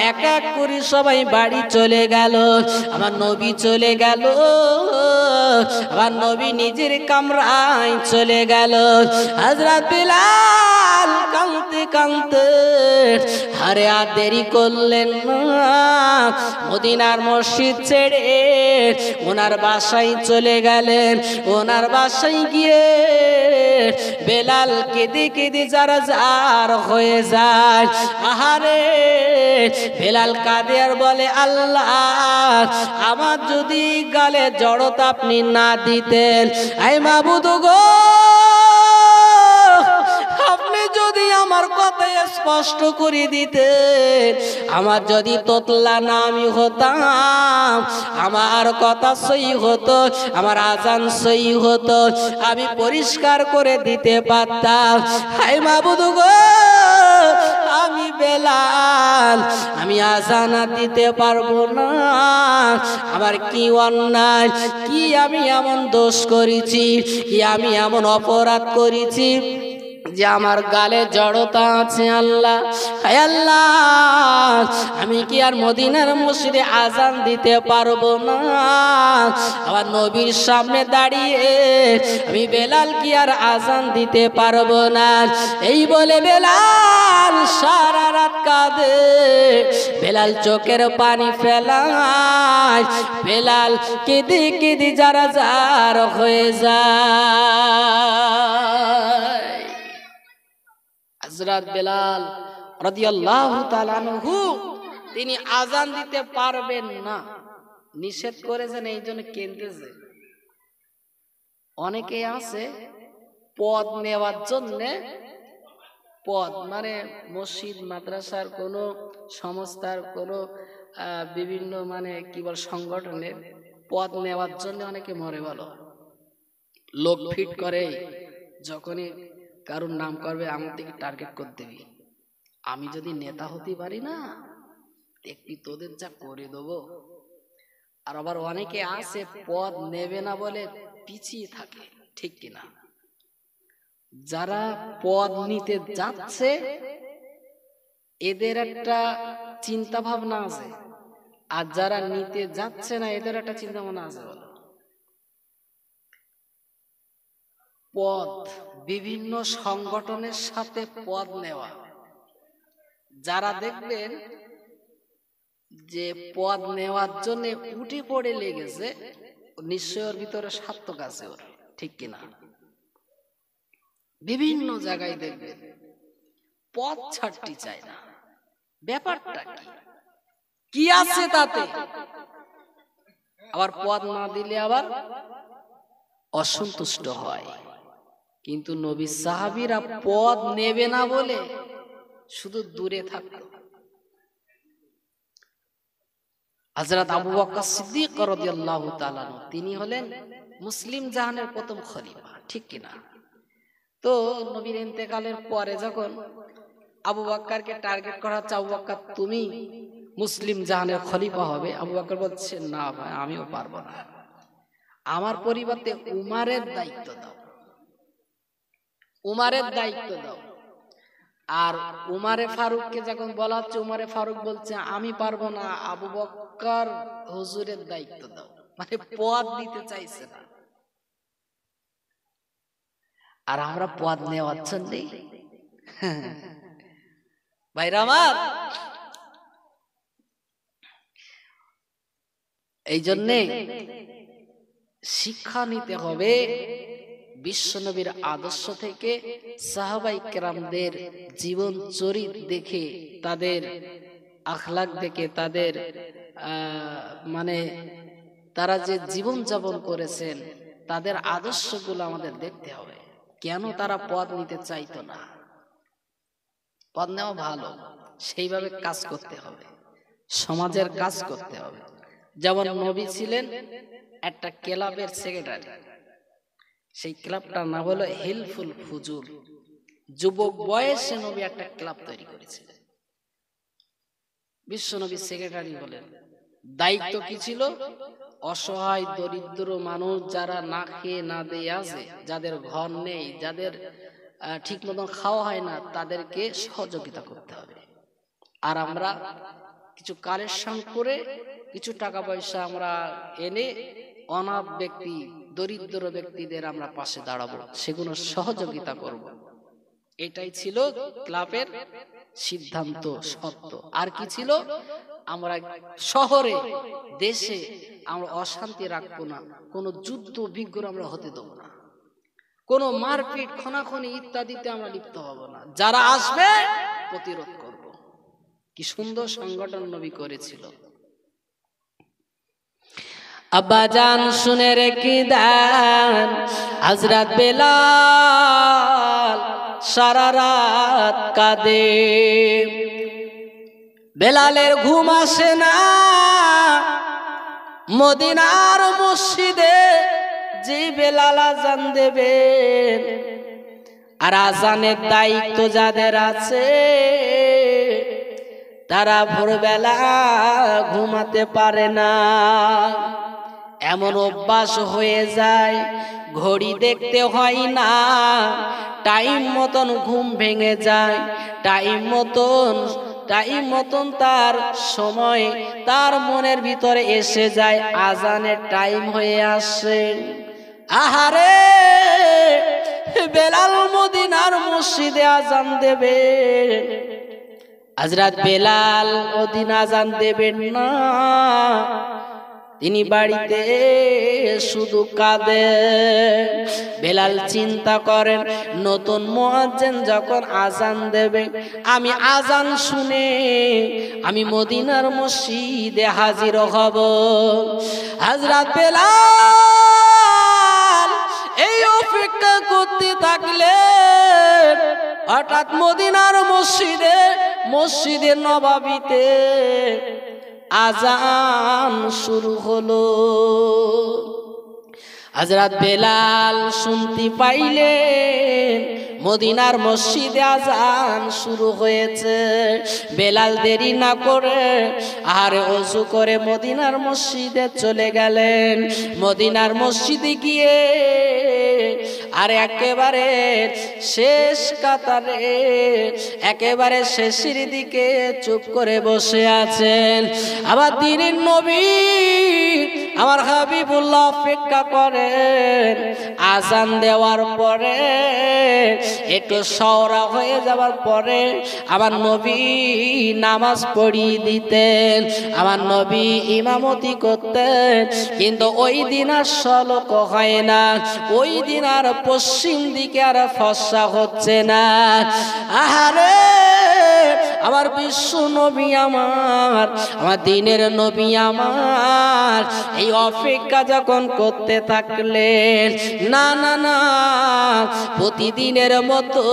এক এক করে সবাই বাড়ি চলে গেল। আমার নবী চলে গেল, আমার নবী নিজের কামরায় চলে গেল। হযরত বেলাল কাঁদতে কাঁদতে আরে আর দেরি করলেন না, মদিনার মসজিদ ছেড়ে ওনার বাসায় চলে গেলেন। ওনার বাসায় গিয়ে বেলাল কেঁদে কেঁদে যারা যার হয়ে যায়। আহারে বেলাল কাঁদে আর বলে, আল্লাহ আমার যদি গালে জড়তা আপনি না দিতেন, আই মাবুদ গো, আপনি যদি আমার কথা স্পষ্ট করে দিতেন, আমার যদি তোতলা না আমি হতাম, আমার কথা সই হতো, আমার আজান সই হতো, আমি পরিষ্কার করে দিতে পারতাম। হায় মাবুদ গো, আমি বেলাল, আমি আজান দিতে পারবো না। আমার কি অন্যায়, কি আমি এমন দোষ করেছি, কি আমি এমন অপরাধ করেছি যে আমার গালে জড়তা আছে। আল্লাহ, হায় আল্লাহ, আমি কি আর মদিনার মসজিদে আজান দিতে পারবো না? আমার নবীর সামনে দাঁড়িয়ে আমি বেলাল কি আর আজান দিতে পারবো না? এই বলে বেলাল সারা রাত কাঁদে, বেলাল চোখের পানি ফেলায়, বেলাল কেঁদে কেঁদে যারা যার হয়ে যায়। হযরত বেলাল রাদিয়াল্লাহু তাআলা আনহু তিনি আজান দিতে পারবেন না, নিষেধ করেছেন, এই জন্য কেঁদেছে। অনেকে আছে পদ নেওয়ার জন্য, পদ মানে মসজিদ মাদ্রাসার কোন সংস্থার কোন বিভিন্ন মানে কি বল সংগঠনের পদ নেওয়ার জন্য অনেকে মরে বলো, লোক ফিট করে। যখনই কারোর নাম করবে আমার থেকে টার্গেট করে দেবি, আমি যদি নেতা হতে পারি না একটি তোদের যা করে দেবো। আর আবার অনেকে আছে পদ নেবে না বলে পিছিয়ে থাকে, ঠিক কিনা? যারা পদ নিতে যাচ্ছে এদের একটা চিন্তা ভাবনা আছে, আর যারা নিতে যাচ্ছে না এদের একটা চিন্তা ভাবনা আছে। বলো, পদ, বিভিন্ন সংগঠনের সাথে পদ নেওয়া, যারা দেখবেন যে পদ নেওয়ার জন্য উঠে পড়ে লেগেছে, নিশ্চয় ওর ভিতরে সার্থক আছে ওর, ঠিক কিনা? বিভিন্ন জায়গায় দেখবেন পদ ছাড়তে চায় না। ব্যাপারটা কি আছে তাতে? আবার পদ না দিলে আবার অসন্তুষ্ট হয়। কিন্তু নবী সাহাবীরা পদ নেবে না বলে শুধু দূরে থাকতো। হযরত আবু বকর সিদ্দিক রাদিয়াল্লাহু তাআলা তিনি হলেন মুসলিম জাহানের প্রথম খলিফা, ঠিক কিনা? তো নবীর ইন্তেকালের পরে যখন আবু বকরকে টার্গেট করা হচ্ছে, আবু বকর তুমি মুসলিম জাহানের খলিফা হবে, আবু বকর বলছে না ভাই, আমিও পারবো না, আমার পরিবর্তে উমারের দায়িত্ব দাও, উমারের দায়িত্ব দাও। আর উমারে ফারুককে যখন বলা হচ্ছে, উমারে ফারুক বলছে আমি পারবো না, আবু বকর হুজুরের দায়িত্ব দাও, মানে পদ দিতে চাইছে না। আর আমরা পদ নেওয়ার জন্য ভাইরা আমার, এই জন্যে শিক্ষা নিতে হবে বিশ্বনবীর আদর্শ থেকে, সাহাবায়ে কেরামদের জীবন চরিত্র দেখে, তাদের আখলাক দেখে, তাদের মানে তারা যে জীবন যাপন করেছেন তাদের আদর্শগুলো আমাদের দেখতে হবে। কেন তারা পদ নিতে চাইতো না? পদ নেওয়া ভালো, সেইভাবে কাজ করতে হবে, সমাজের কাজ করতে হবে। যেমন নবী ছিলেন একটা ক্লাবের সেক্রেটারি, সেই ক্লাবটার নাম হলো হেল্পফুল ফুজুর। যুবক বয়সে নবী একটা ক্লাব তৈরি করেছিলেন। বিশ্ব নবী সেক্রেটারি হলেন। দায়িত্ব কি ছিল? অসহায় দরিদ্র মানুষ যারা না খেয়ে না দিয়ে আছে, যাদের ঘর নেই, যাদের ঠিক মতন খাওয়া হয় না, তাদেরকে সহযোগিতা করতে হবে। আর আমরা কিছু কালেকশন করে কিছু টাকা পয়সা আমরা এনে অনাথ ব্যক্তি, দরিদ্র ব্যক্তিদের আমরা পাশে দাঁড়াবো, সেগুলো সহযোগিতা করব। এটাই ছিল ক্লাবের সিদ্ধান্ত, সত্য। আর কি ছিল? আমরা শহরে দেশে আমরা অশান্তি রাখবো না, কোনো যুদ্ধ বিগ্রহ আমরা হতে দেবো না, কোনো মারপিট খনাখনি ইত্যাদিতে আমরা লিপ্ত হব না। যারা আসবে প্রতিরোধ করব। কি সুন্দর সংগঠন নবী করেছিল। আব্বাজান শুনে রেখে দেন, হযরত বেলাল সারা রাত কাঁদে। বেলালের ঘুম আসে না, মদিনার মসজিদে যে বেলাল আজান দেবেন, আর আজানের দায়িত্ব যাদের আছে তারা ভোরবেলা ঘুমাতে পারে না। এমন অভ্যাস হয়ে যায়, ঘড়ি দেখতে হয় না, টাইম মতন ঘুম ভেঙে যায়, টাইম মতন তার সময় তার মনের ভিতরে এসে যায়, আজানের টাইম হয়ে আসে। আহারে, বেলাল মদিনার মসজিদে আজান দেবে, হযরত বেলাল ওদিন আজান দেবেন না, তিনি বাড়িতে শুধু কাঁদেন। বেলাল চিন্তা করেন, নতুন মুয়াজ্জিন যখন আজান দেবে, আমি আজান শুনে আমি মদিনার মসজিদে হাজির হব। হযরত বেলাল এই অপেক্ষা করতে থাকলেন। হঠাৎ মদিনার মসজিদে নববীতে আজান শুরু হলো। হযরত বেলাল শুনতে পাইলেন মদিনার মসজিদে আজান শুরু হয়েছে। বেলাল দেরি না করে আরে ওযু করে মদিনার মসজিদে চলে গেলেন। মদিনার মসজিদে গিয়ে আর একেবারে শেষ কাতারে, একেবারে শেষের দিকে চুপ করে বসে আছেন। আবার দিনের নবী আমার হাবিবুল্লাহ অপেক্ষা করেন। আজান দেওয়ার পরে একটু সওরা হয়ে যাওয়ার পরে আমার নবী নামাজ পড়িয়ে দিতেন, আমার নবী ইমামতি করতেন। কিন্তু ওই দিন আর সলক হয় না, ওই দিন আর পশ্চিম দিকে আর ফর্সা হচ্ছে না। আহারে, আমার বিশ্ব নবী আমার দিনের নবী আমার এই অপেক্ষা যখন করতে থাকলেন, না না না, প্রতিদিনের মতো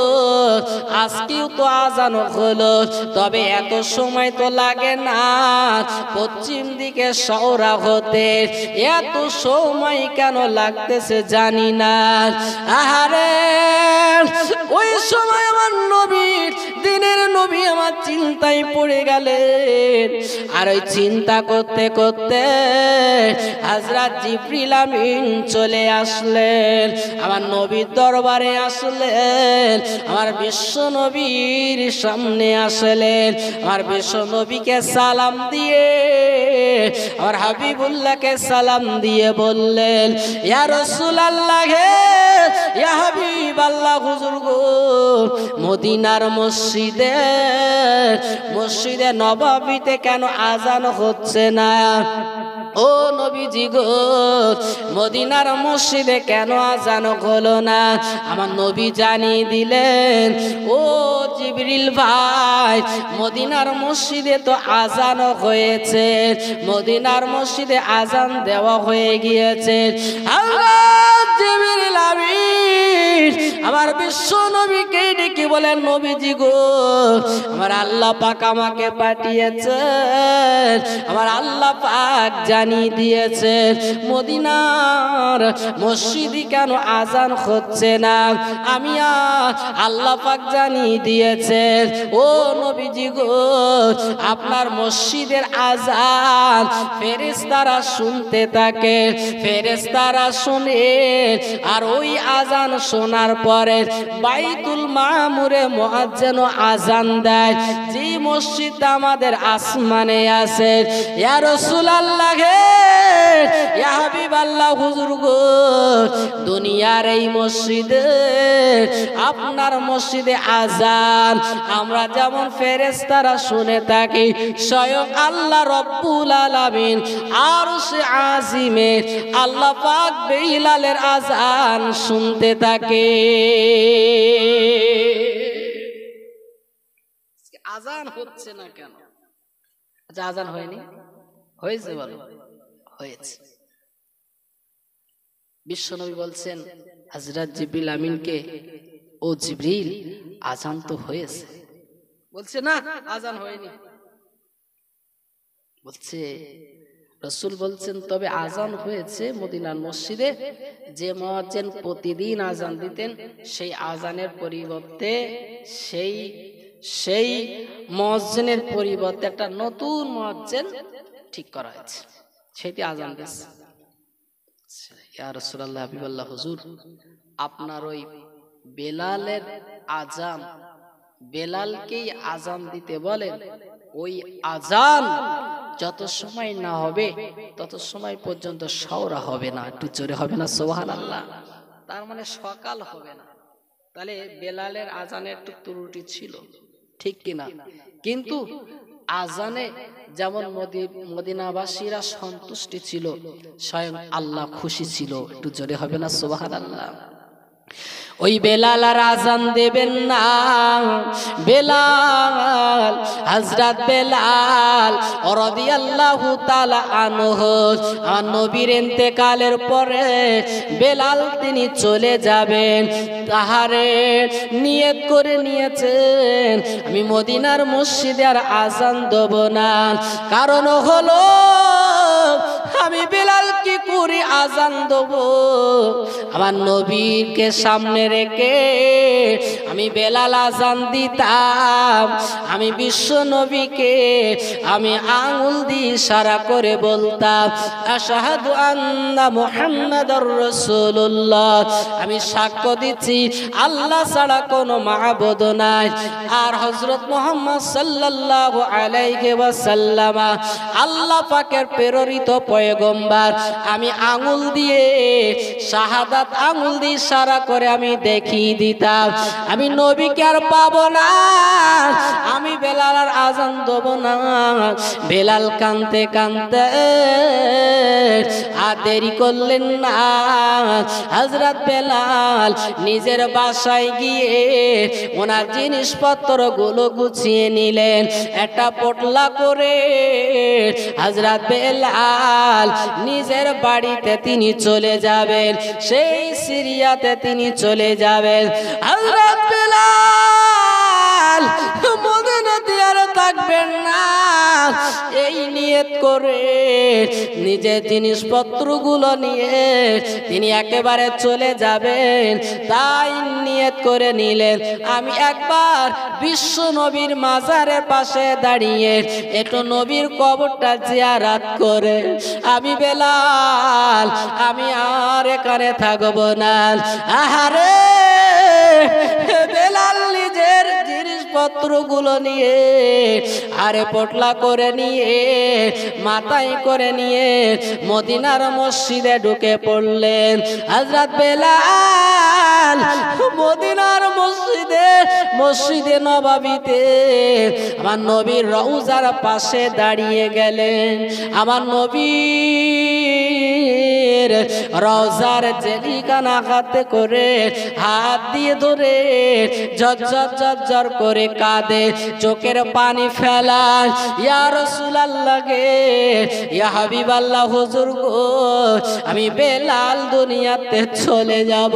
আজকেও তো আজান হলো, তবে এত সময় তো লাগে না পশ্চিম দিকে সওরা হতে, এত সময় কেন লাগতেছে জানি না। আহারে, ওই সময় আমার নবী, দিনের নবী আমার চিন্তায় পড়ে গেলেন। আর ওই চিন্তা করতে করতে হযরত জিবরিল আমিন চলে আসলেন, আমার নবীর দরবারে আসলেন, আমার বিশ্ব নবীর সামনে আসলেন। আমার বিশ্ব নবীকে সালাম দিয়ে, আমার হাবিবুল্লাহকে সালাম দিয়ে বললেন, ইয়া রাসূলুল্লাহ, ইয়া হাবিবাল্লাহ, হুজুর গো, মদিনার মসজিদে নববীতে কেন আজান হচ্ছে না? ও নবীজি গো, মদিনার মসজিদে কেন আজান হলো না? আমার নবী জানিয়ে দিলেন, ও জিবরিল ভাই, মদিনার মসজিদে তো আজান হয়েছে, মদিনার মসজিদে আজান দেওয়া হয়ে গিয়েছে। আল্লাহ জিবরিল আমিন আমার বিশ্ব নবীকে ডেকে বলেন, নবীজি গো, আমার আল্লাহ পাক আমাকে পাঠিয়েছেন, আমার আল্লাহ পাক জানিয়ে দিয়েছে মদিনার মসজিদে কেন আজান হচ্ছে না। আমি আল্লাহ পাক জানিয়ে দিয়েছে ও নবীজি গো, আপনার মসজিদের আজান ফেরেশতারা শুনতে থাকে, ফেরেশতারা শুনে আর ওই আজান শোনার পরে বাইতুল মামুরে মুয়াজ্জিন আজান দেয়। যে মসজিদটা আমাদের আসমানে আছে, ইয়া রাসূলুল্লাহ হে, ইয়া হাবিবাল্লাহ হুজুর গো, দুনিয়ার এই মসজিদে আপনার মসজিদে আজান আমরা যেমন ফেরেশতারা শুনে থাকি, স্বয়ং আল্লাহ রব্বুল আলামিন আরশে আজিমে আল্লাহ পাক বিলালের আজান শুনতে থাকে। আজান হচ্ছে না কেন? আচ্ছা, আজান হয়নি? হয়েছে? বলো হয়েছে। বিশ্বনবী বলছেন হযরত জিবরিল আমিনকে, ও জিবরিল, আজান তো হয়েছে। বলছে না, আজান হয়নি। বলছে রাসূল বলছেন, তবে আজান হয়েছে মদিনার মসজিদে। যে মুয়াজ্জিন প্রতিদিন আজান দিতেন, সেই আজানের পরিবর্তে সেই মুয়াজ্জিনের পরিবর্তে একটা নতুন মুয়াজ্জিন ঠিক করা হয়েছে, সেটি আজান দিচ্ছে। ইয়া রাসূলুল্লাহ, হাবিবাল্লাহ হুজুর, আপনার ওই বেলালের আজান, বেলালকেই আজান দিতে বলেন। ওই আজান যত সময় না হবে তত সময় পর্যন্ত শাওরা হবে না। একটু জোরে হবে না সুবহানাল্লাহ? তার মানে সকাল হবে না। তাহলে বেলালের আজানে একটু ত্রুটি ছিল, ঠিক কিনা? কিন্তু আজানে যেমন মদিনাবাসীরা সন্তুষ্টি ছিল, স্বয়ং আল্লাহ খুশি ছিল। একটু জোরে হবে না সুবহানাল্লাহ? ওই বেলাল আর আজান দেবেন না। বেলাল, হযরত বেলাল রাদিয়াল্লাহু তাআলা আনহু, আমার নবীর ইন্তেকালের পরে বেলাল তিনি চলে যাবেন। তাহারে নিয়ত করে নিয়েছেন, আমি মদিনার মসজিদে আর আজান দেব না। কারণ হলো আমি বেলাল কি করে আজান দেব? আমার নবীকে সামনে রেখে আমি বেলাল আজান দিতাম। আমি বিশ্ব নবীকে আমি আঙ্গুল দিয়ে ইশারা করে বলতাম, আশহাদু আন্না মুহাম্মাদুর রাসূলুল্লাহ, আমি সাক্ষ্য দিচ্ছি আল্লাহ ছাড়া কোনো মাবুদ নাই, আর হযরত মুহাম্মদ সাল্লাল্লাহু আলাইহি ওয়াসাল্লাম আল্লাহ পাকের প্রেরিত পয়গম্বর। আমি আঙ্গুল দিয়ে শাহাদাত আঙ্গুল দিয়ে ইশারা করে আমি দেখিয়ে দিতাম, আমি নবীকে আর পাবো না, আমি বেলাল আর আজান দেব না। বেলাল কাঁদতে কাঁদতে আর দেরি করলেন না। হযরত বেলাল নিজের বাসায় গিয়ে ওনার জিনিসপত্র গুলো গুছিয়ে নিলেন, একটা পোটলা করে হযরত বেলাল নিজের বাড়িতে তিনি চলে যাবেন, সেই সিরিয়াতে তিনি চলে যাবেন। হযরত বেলাল মদিনাতে আর থাকবেন না, এই নিয়ত করে নিজের জিনিসপত্রগুলো নিয়ে তিনি একেবারে চলে যাবেন। তাই নিয়ত করে নিলেন, আমি একবার বিশ্ব নবীর মাজারের পাশে দাঁড়িয়ে একটু নবীর কবরটা জিয়ারত করে আমি বেলাল আমি আর এখানে থাকবো না। আহারে বেলাল নিজের জিনিসপত্রগুলো নিয়ে আরে পোটলা করে নিয়ে মাথায় করে নিয়ে মদিনার মসজিদে ঢুকে পড়লেন। হযরত বেলাল মদিনার মসজিদে নববীতে আমার নবীর রওজার পাশে দাঁড়িয়ে গেলেন। আমার নবীর রওজার জেলিখানা হাতে করে হাত দিয়ে ধরে ঝরঝর করে কাঁদে, চোখের পানি ফেলায়, ইয়া রাসূলুল্লাহ গে, ইয়া হাবিবাল্লাহ হুজুর গো, আমি বেলাল দুনিয়াতে চলে যাব।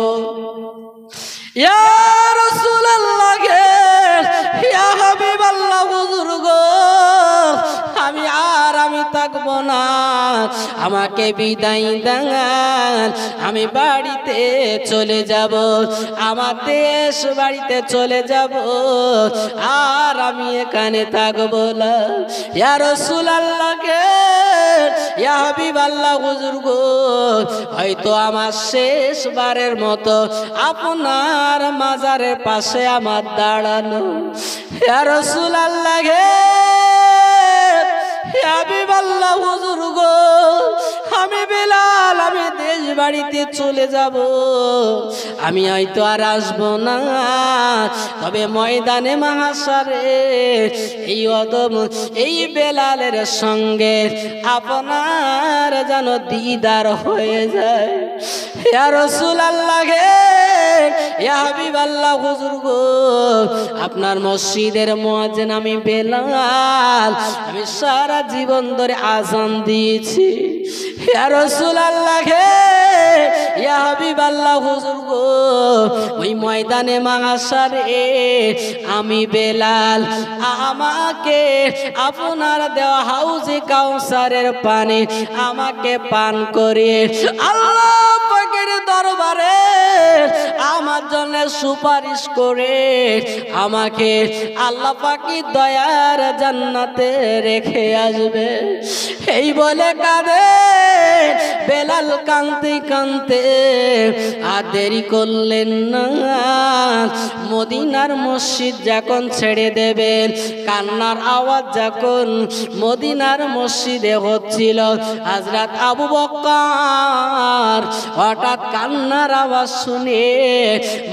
ইয়া রাসূলুল্লাহ গে, ইয়া হাবিবাল্লাহ, হুজুর গো, আমি থাকবো না, আমাকে বিদায় দেন, আমি বাড়িতে চলে যাব, আমার দেশ বাড়িতে চলে যাব, আর আমি এখানে থাকবো না। ইয়া রাসূলুল্লাহ গে, ইয়া হাবিবাল্লাহ, হুজুর গো, হয়তো আমার শেষবারের মতো আপনার মাজারের পাশে আমার দাঁড়ানো। ইয়া রাসূলুল্লাহ গে, ইয়া হাবিবাল্লাহ, হুজুর গো, আমি বেলাল, আমি দেশ বাড়িতে চলে যাব, আমি হয়তো আর আসবো না, তবে ময়দানে মাহশারে এই অদম এই বেলালের সঙ্গে আপনার যেন দিদার হয়ে যায়। ইয়া রাসূলুল্লাহ গে, ইয়া হাবিবাল্লাহ, হুজুর গো, আপনার মসজিদের মুয়াজ্জিন আমি বেলাল, আমি সারা জীবন ধরে আযান দিয়েছি। ইয়া রাসূলুল্লাহ গে, ইয়া হাবিবাল্লাহ, হুজুর গো, ওই ময়দানে মাহশারে আমি বেলাল, আমাকে আপনার দেওয়া হাউজে কাউসারের পানি আমাকে পান করিয়ে আল্লাহ পাকের দরবারে আমার জন্য সুপারিশ করে আমাকে আল্লাহ পাকের দয়ার জান্নাতে রেখে আসবে। এই বলে কাঁদে বেলাল, কাঁদতে কাঁদতে আর দেরি করলেন না, মদিনার মসজিদ যখন ছেড়ে দেবেন, কান্নার আওয়াজ যখন মদিনার মসজিদে হচ্ছিল, হযরত আবু বকর হঠাৎ কান্নার আওয়াজ শুনে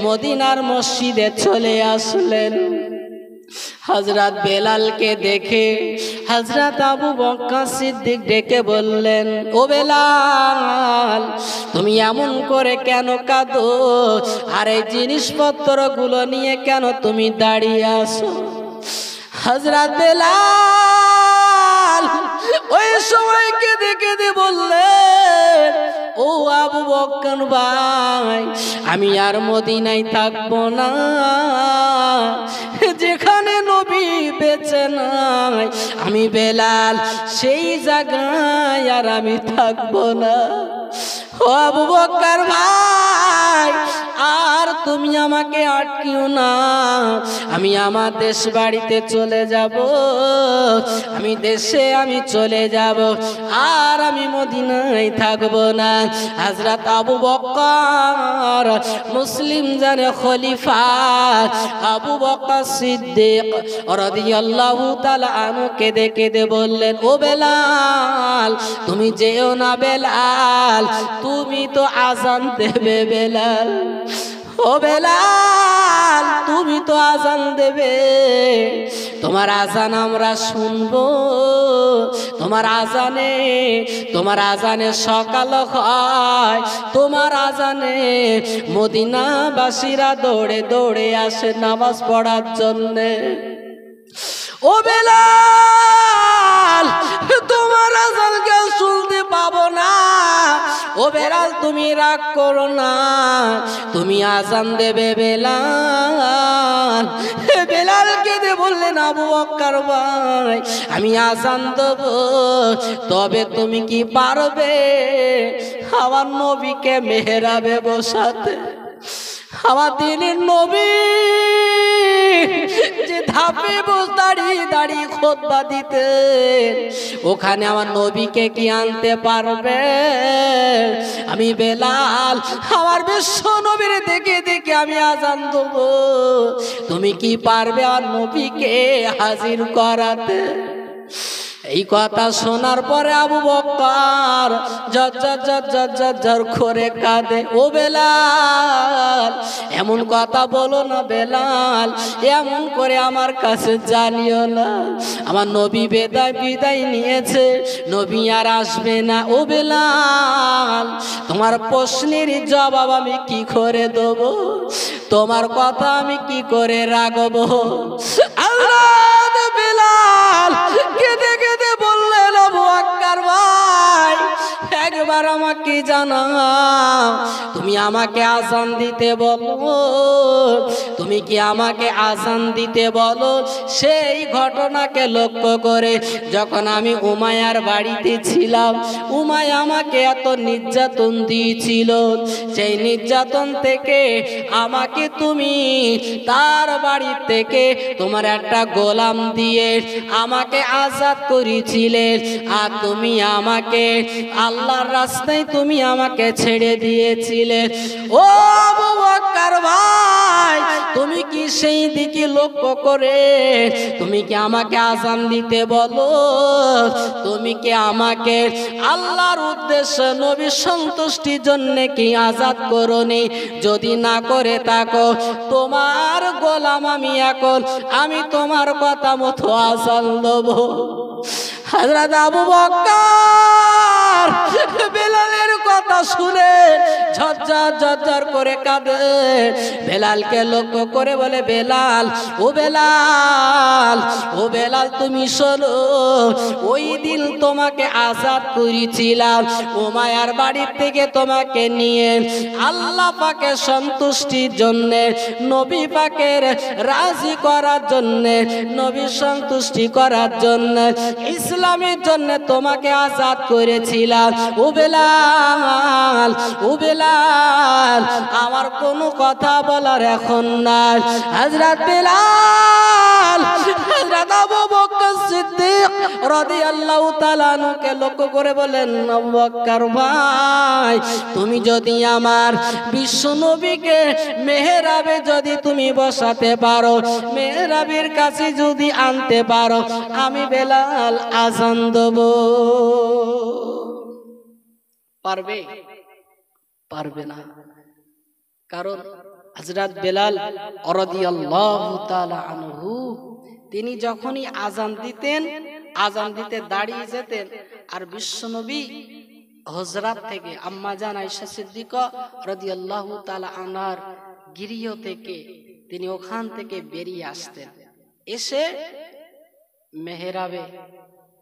মদিনার মসজিদে চলে আসলেন। হযরত বেলালকে দেখে হযরত আবু বকর সিদ্দিক ডেকে বললেন, ও বেলাল, তুমি এমন করে কেন কাঁদো, আর এই জিনিসপত্রগুলো নিয়ে কেন তুমি দাঁড়িয়ে আছো? হযরত বেলাল ওই সময় কেঁদে কেঁদে বললেন, ও আবু বকর ভাই, আমি আর মদিনায় থাকবো না, যেখানে নবী বেঁচে নাই, আমি বেলাল সেই জায়গায় আর আমি থাকবো না। ও আবু বকর ভাই, আর তুমি আমাকে আটকিও না, আমি আমার দেশ বাড়িতে চলে যাব, আমি দেশে আমি চলে যাব, আর আমি মদিনায় থাকবো না। হযরত আবু বকর মুসলিম জানে খলিফা আবু বকর সিদ্দিক রাদিয়াল্লাহু তাআলা আনহু কেঁদে কেঁদে বললেন, ও বেলাল, তুমি যেও না বেলাল, তুমি তো আযান দেবে বেলাল, ও বেলাল, তুমি তো আযান দেবে, তোমার আযান আমরা শুনবো, তোমার আযানে সকাল হয়, তোমার আযানে মদিনাবাসীরা দৌড়ে দৌড়ে আসে নামাজ পড়ার জন্যে। ও বেলাল, তোমার আযানকে শুনতে পাবো না, ও বেলাল তুমি রাগ করো না, তুমি আযান দেবে বেলাল। বেলাল কেঁদে বললেন, আবু বকর ভাই, আমি আযান দেব, তবে তুমি কি পারবে আমার নবীকে মেহরাবে বসাতে? আমার দিনের নবী যে ধাপে দাঁড়িয়ে দাঁড়িয়ে খুতবা দিতেন, ওখানে আমার নবীকে কি আনতে পারবে? আমি বেলাল আমার বিশ্ব নবীর দেখে দেখে আমি আযান দেব, তুমি কি পারবে আমার নবীকে হাজির করাতে? এই কথা শোনার পরে আবু বকর জর করে কাঁদে, ও বেলাল, এমন কথা বলো না বেলাল, এমন করে আমার কাছে জানিও না, আমার নবী বিদায় নিয়েছে, নবী আর আসবে না। ও বেলাল, তোমার প্রশ্নের জবাব আমি কি করে দেব, তোমার কথা আমি কি করে রাখবো? আল্লাহ, বেলাল কেঁদে কেঁদে বললেন, আবু বকর ভাই, একবার আমাকে জানাও তুমি আমাকে আজান দিতে বলো, তুমি কি আমাকে আজান দিতে বলো। সেই ঘটনাকে লক্ষ্য করে যখন আমি উমাইয়ার বাড়িতে ছিলাম, উমাইয়া আমাকে এত নির্যাতন দিয়েছিল, সেই নির্যাতন থেকে আমাকে তুমি তার বাড়ি থেকে তোমার একটা গোলাম দিয়ে আমাকে আজাদ করেছিলে। আর তুমি আমাকে আল্লাহর রাস্তায় তুমি আমাকে ছেড়ে দিয়েছিলে। ও আবু বকর ভাই, তুমি কি সেই দিকে লক্ষ্য করে তুমি কি আমাকে আজান দিতে বলো, তুমি কি আমাকে আল্লাহর উদ্দেশ্যে নবীর সন্তুষ্টির জন্য কি আজাদ করোনি। যদি না করে থাকো তোমার গোলাম আমি এখন, আমি তোমার কথা মতো আজান দেব। হযরত আবু বকর বেলালের কথা শুনে ঝরঝর ঝরঝর করে কাঁদে। বেলালকে লক্ষ্য করে বলে, বেলাল, ও বেলাল, ও বেলাল তুমি শোনো, ওই দিন তোমাকে আজাদ করেছিলাম উমাইয়ার বাড়ি থেকে তোমাকে নিয়ে আল্লাহ পাকের সন্তুষ্টির জন্য, নবী পাকের রাজি করার জন্য, নবী সন্তুষ্টি করার জন্য, ইসলামের জন্য তোমাকে আজাদ করেছিলাম। ও বেলাল, ও বেলাল, আমার কোনো কথা বলার এখন নাই। হযরত বেলাল হযরত আবু বকর সিদ্দিক রাদিয়াল্লাহু তাআলা আনহুকে লক্ষ্য করে বলেন, আবু বকর ভাই, তুমি যদি আমার বিশ্ব নবীকে মেহরাবে যদি তুমি বসাতে পারো, মেহরাবের কাছে যদি আনতে পারো, আমি বেলাল আজান দেব। পারবে? পারবে না। কারণ হযরত বেলাল রাদিয়াল্লাহু তাআলা আনহু তিনি যখনই আজান দিতেন, আজান দিতে দাঁড়িয়ে যেতেন, আর বিশ্বনবী হুজরাত থেকে আম্মা জান আয়েশা সিদ্দিকা রাদিয়াল্লাহু তাআলা আনহার গৃহ থেকে তিনি ওখান থেকে বেরিয়ে আসতেন, এসে মেহরাবে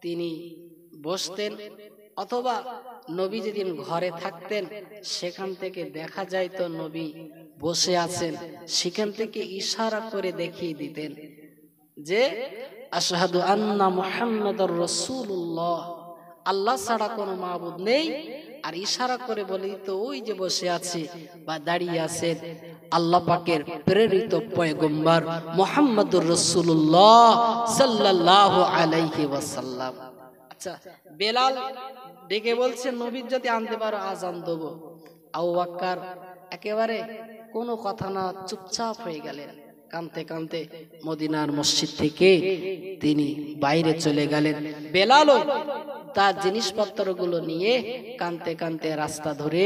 তিনি বসতেন, অথবা নবী যেদিন ঘরে থাকতেন সেখান থেকে দেখা যায় তো নবী বসে আছেন, সেখান থেকে ইশারা করে দেখিয়ে দিতেন যে আশহাদু আন্না মুহাম্মাদুর রাসূলুল্লাহ, আল্লাহ ছাড়া কোনো মাবুদ নেই। আর ইশারা করে বলে দিত, ওই যে বসে আছে বা দাঁড়িয়ে আছেন আল্লাহ পাকের প্রেরিত পয়গম্বর মুহাম্মাদুর রাসূলুল্লাহ সাল্লাল্লাহু আলাইহি ওয়াসাল্লাম। আচ্ছা, বেলাল ডেকে বলছে, নবীর যদি আনতে পারো আজান দেব। আবু বকর একেবারে কোনো কথা না, চুপচাপ হয়ে গেলেন। কাঁদতে কাঁদতে মদিনার মসজিদ থেকে তিনি বাইরে চলে গেলেন। বেলালও তার জিনিসপত্রগুলো নিয়ে কাঁদতে কাঁদতে রাস্তা ধরে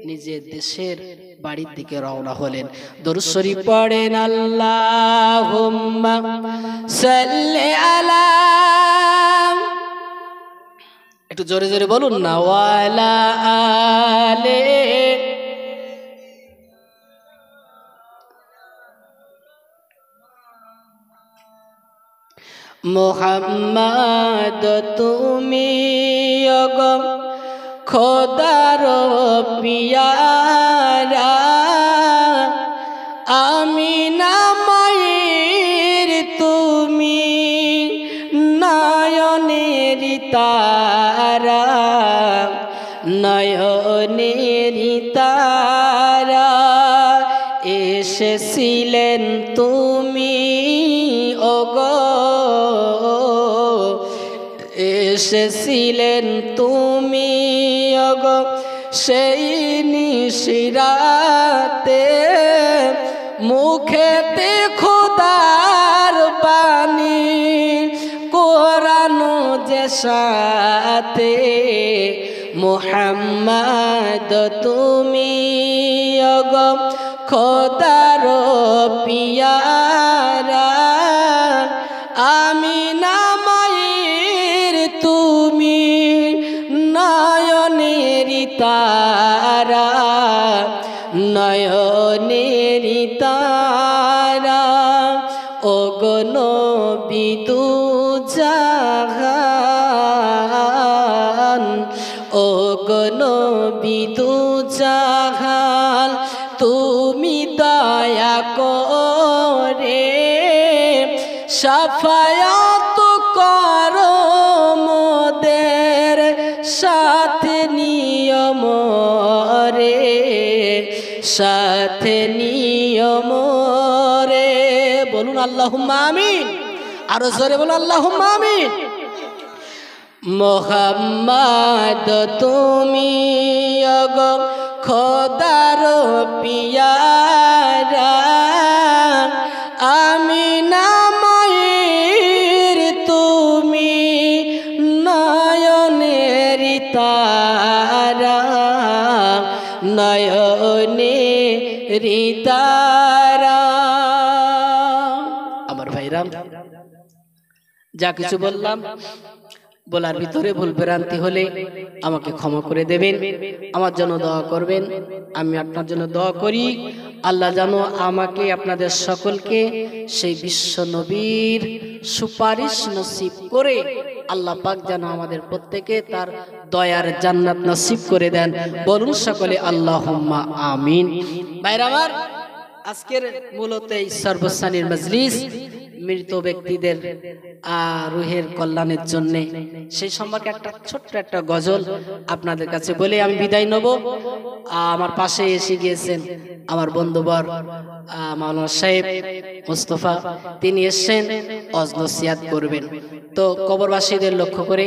নিজের দেশের বাড়ির দিকে রওনা হলেন। দরুদ শরীফ পড়েন, আল্লাহুম্মা সাল্লি আলা, একটু জোরে জোরে বলুন না, ওয়ালা আলে মুহাম্মদ, তুমি ওগো খোদার পিয়ারা, আমিনা মায়ের তুমি নয়নের তারা, নয়নের তারা, এসেছিলেন তুমি ওগো, এসেছিলেন তুমি ওগো সেই নিশিরাতে, মুখেতে খোদার বাণী কোরআন যে সাথে, মুহাম্মদ তুমি ওগো খোদার পিয়ারা, আমিনা মায়ের তুমি নয়নের তারা, নয়নের তারা, ওগো নবী দুজাহান, ওগো নবী দুজাহান, জাহান তুমি দয়া করে শাফায়াত করো মোদের সাথে নিয়ম রে সাথে নিয়ম রে বলুন আল্লাহুম্মা আমিন আরো জোরে বলুন আল্লাহুম্মা আমিন মোহাম্মদ তুমি ওগো খোদার পিয়ারা আমিনা মায়ের তুমি নয়নের তারা নয়নের তারা আমার ভাইরা যা কিছু বললাম বলার ভিতরে ভুল ভ্রান্তি হলে আমাকে ক্ষমা করে দেবেন আমার জন্য দোয়া করবেন আমি আপনার জন্য দোয়া করি আল্লাহ যেন আমাকে আপনাদের সকলকে সেই বিশ্ব নবীর সুপারিশ নসিব করে আল্লাহ পাক যেন আমাদের প্রত্যেকে তার দয়ার জান্নাত নসিব করে দেন বলুন সকলে আল্লাহুম্মা আমিন ভাইরা আমার আজকের মূলত এই সর্বশ্রেণীর মজলিস মৃত ব্যক্তিদের রুহের কল্যাণের জন্য সেই সম্পর্কে একটা ছোট্ট একটা গজল আপনাদের কাছে বলে আমি বিদায় নেব আমার পাশে এসে গিয়েছেন আমার বন্ধুবর মাওলানা সাহেব মুস্তফা তিনি এসেছেন ওয়াজ নসিহত করবেন তো কবরবাসীদের লক্ষ্য করে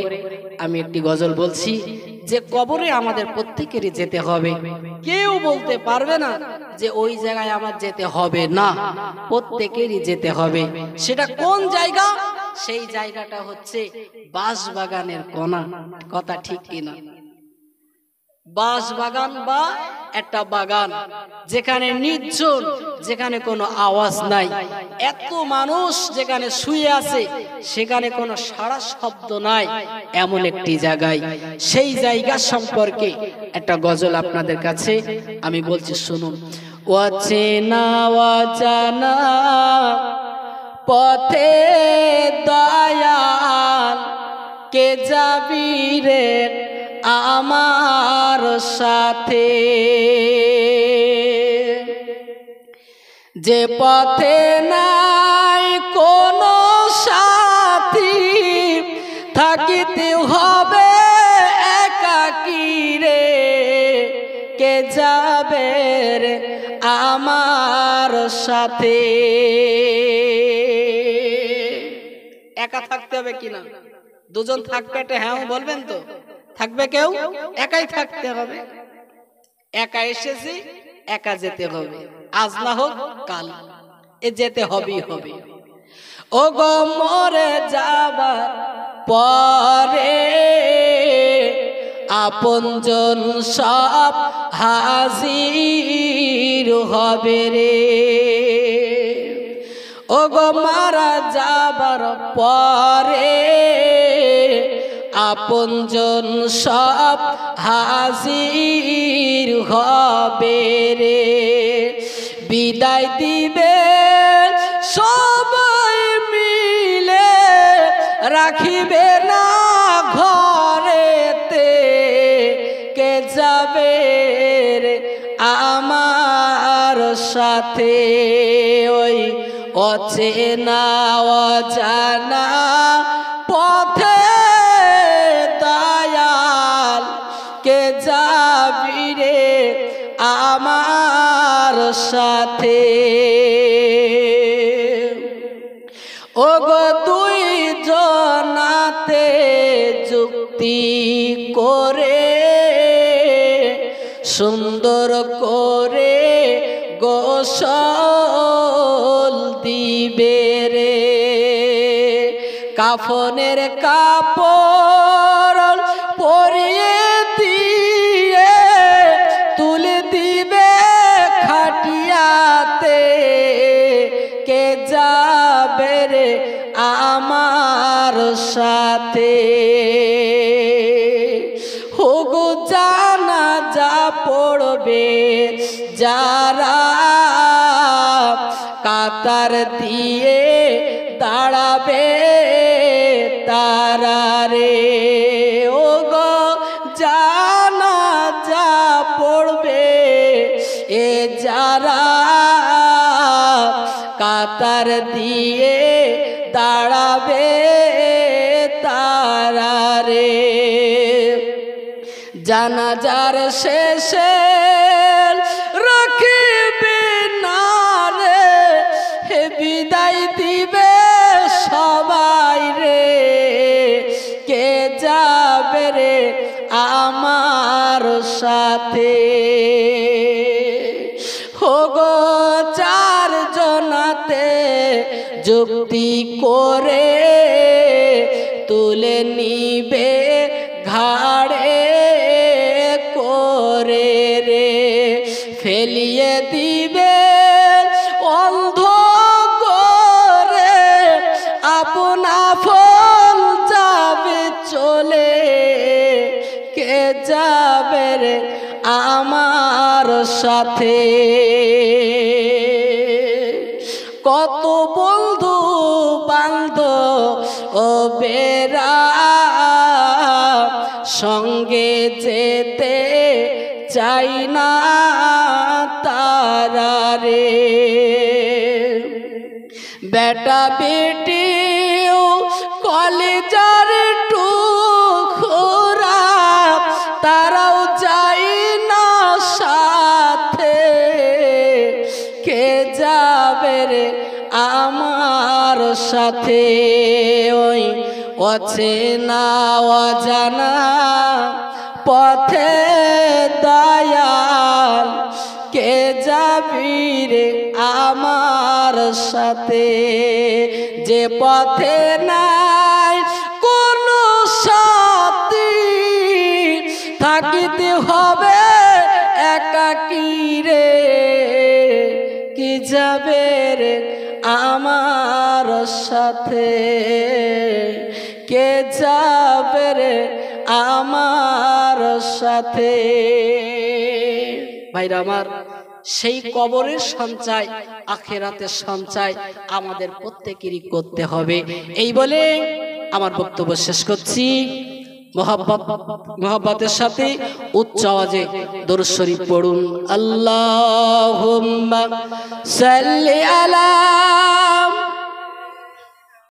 আমি একটি গজল বলছি যে কবরে আমাদের প্রত্যেকেরই যেতে হবে কেউ বলতে পারবে না যে ওই জায়গায় আমার যেতে হবে না প্রত্যেকেরই যেতে হবে সেটা কোন জায়গা সেই জায়গাটা হচ্ছে বাঁশবাগানের কোণা কথা ঠিক কিনা বাঁশবাগান বা একটা বাগান যেখানে নির্জন যেখানে কোনো আওয়াজ নাই এত মানুষ যেখানে শুয়ে আছে সেখানে কোনো সারা শব্দ নাই এমন একটি জায়গায় সেই জায়গা সম্পর্কে একটা গজল আপনাদের কাছে আমি বলছি শুনুন অচেনা অজানা পথে দয়াল কে যাবি রে আমার সাথে যে পথে নাই কোনো সাথী থাকিতে হবে একাকী রে কে যাবে রে আমার সাথে একা থাকতে হবে কিনা দুজন থাকবে এটা হ্যাঁ বলবেন তো থাকবে কেউ একাই থাকতে হবে একা এসেছি একা যেতে হবে আজ না হোক কাল এ যেতে হবেই হবে ও গো মরে যাবার পরে আপনজন সব হাজির হবে রে ও গো মারা যাবার পরে আপনজন সব হাজির হবে রে বিদায় দিবে সবাই মিলে রাখিবে না ঘরেতে কে যাবে রে আমার সাথে ওই অচেনা অজানা পথে দয়াল কে যাবি রে আমার সাথে ও গো দুই জনাতে যুক্তি করে সুন্দর করে গোসল দিবে রে কাফনের কাপড় পরিয়ে দিয়ে তুলে দিবে খাটিয়াতে কে যাবে রে আমার সাথে হোগো জানাজা পড়বে যারা কাতার দিয়ে দাঁড়াবে তারা রে ও গো জানাজা পড়বে এ যারা কাতার দিয়ে দাঁড়াবে তারা রে জানাজার শেষে রাখিবে না রে হে বিদায় দিবে সবাই রে কে যাবে রে আমার সাথে হোগো চার জনাতে যুক্তি করে তুলে নিবে ঘাড়ে করে রে ফেলিয়ে দিবে অন্ধ করে আপনা ফল যাবে চলে কে যাবে রে আমার সাথে কত বন্ধু বান্ধব ও বেরা সঙ্গে যেতে চাই না তারা রে বেটা বেটিও কলেজার টুকরা তারাও যাই না সাথে কে যাবে রে আমার সাথে ওই অচেনা অজানা পথে দয়াল কে যাবি রে আমার সাথে যে পথে নাই কোনো সাথী থাকিতে হবে একাকী রে কি যাবে রে আমার সাথে কে যাবে রে আমার সাথে ভাইরা আমার সেই কবরের সঞ্চয় আখিরাতের সঞ্চয় আমাদের প্রত্যেকেরই করতে হবে এই বলে আমার বক্তব্য শেষ করছি মোহাব্বতের সাথে উচ্চ আওয়াজে দরুদ শরীফ পড়ুন আল্লাহুম্মা সাল্লি আলা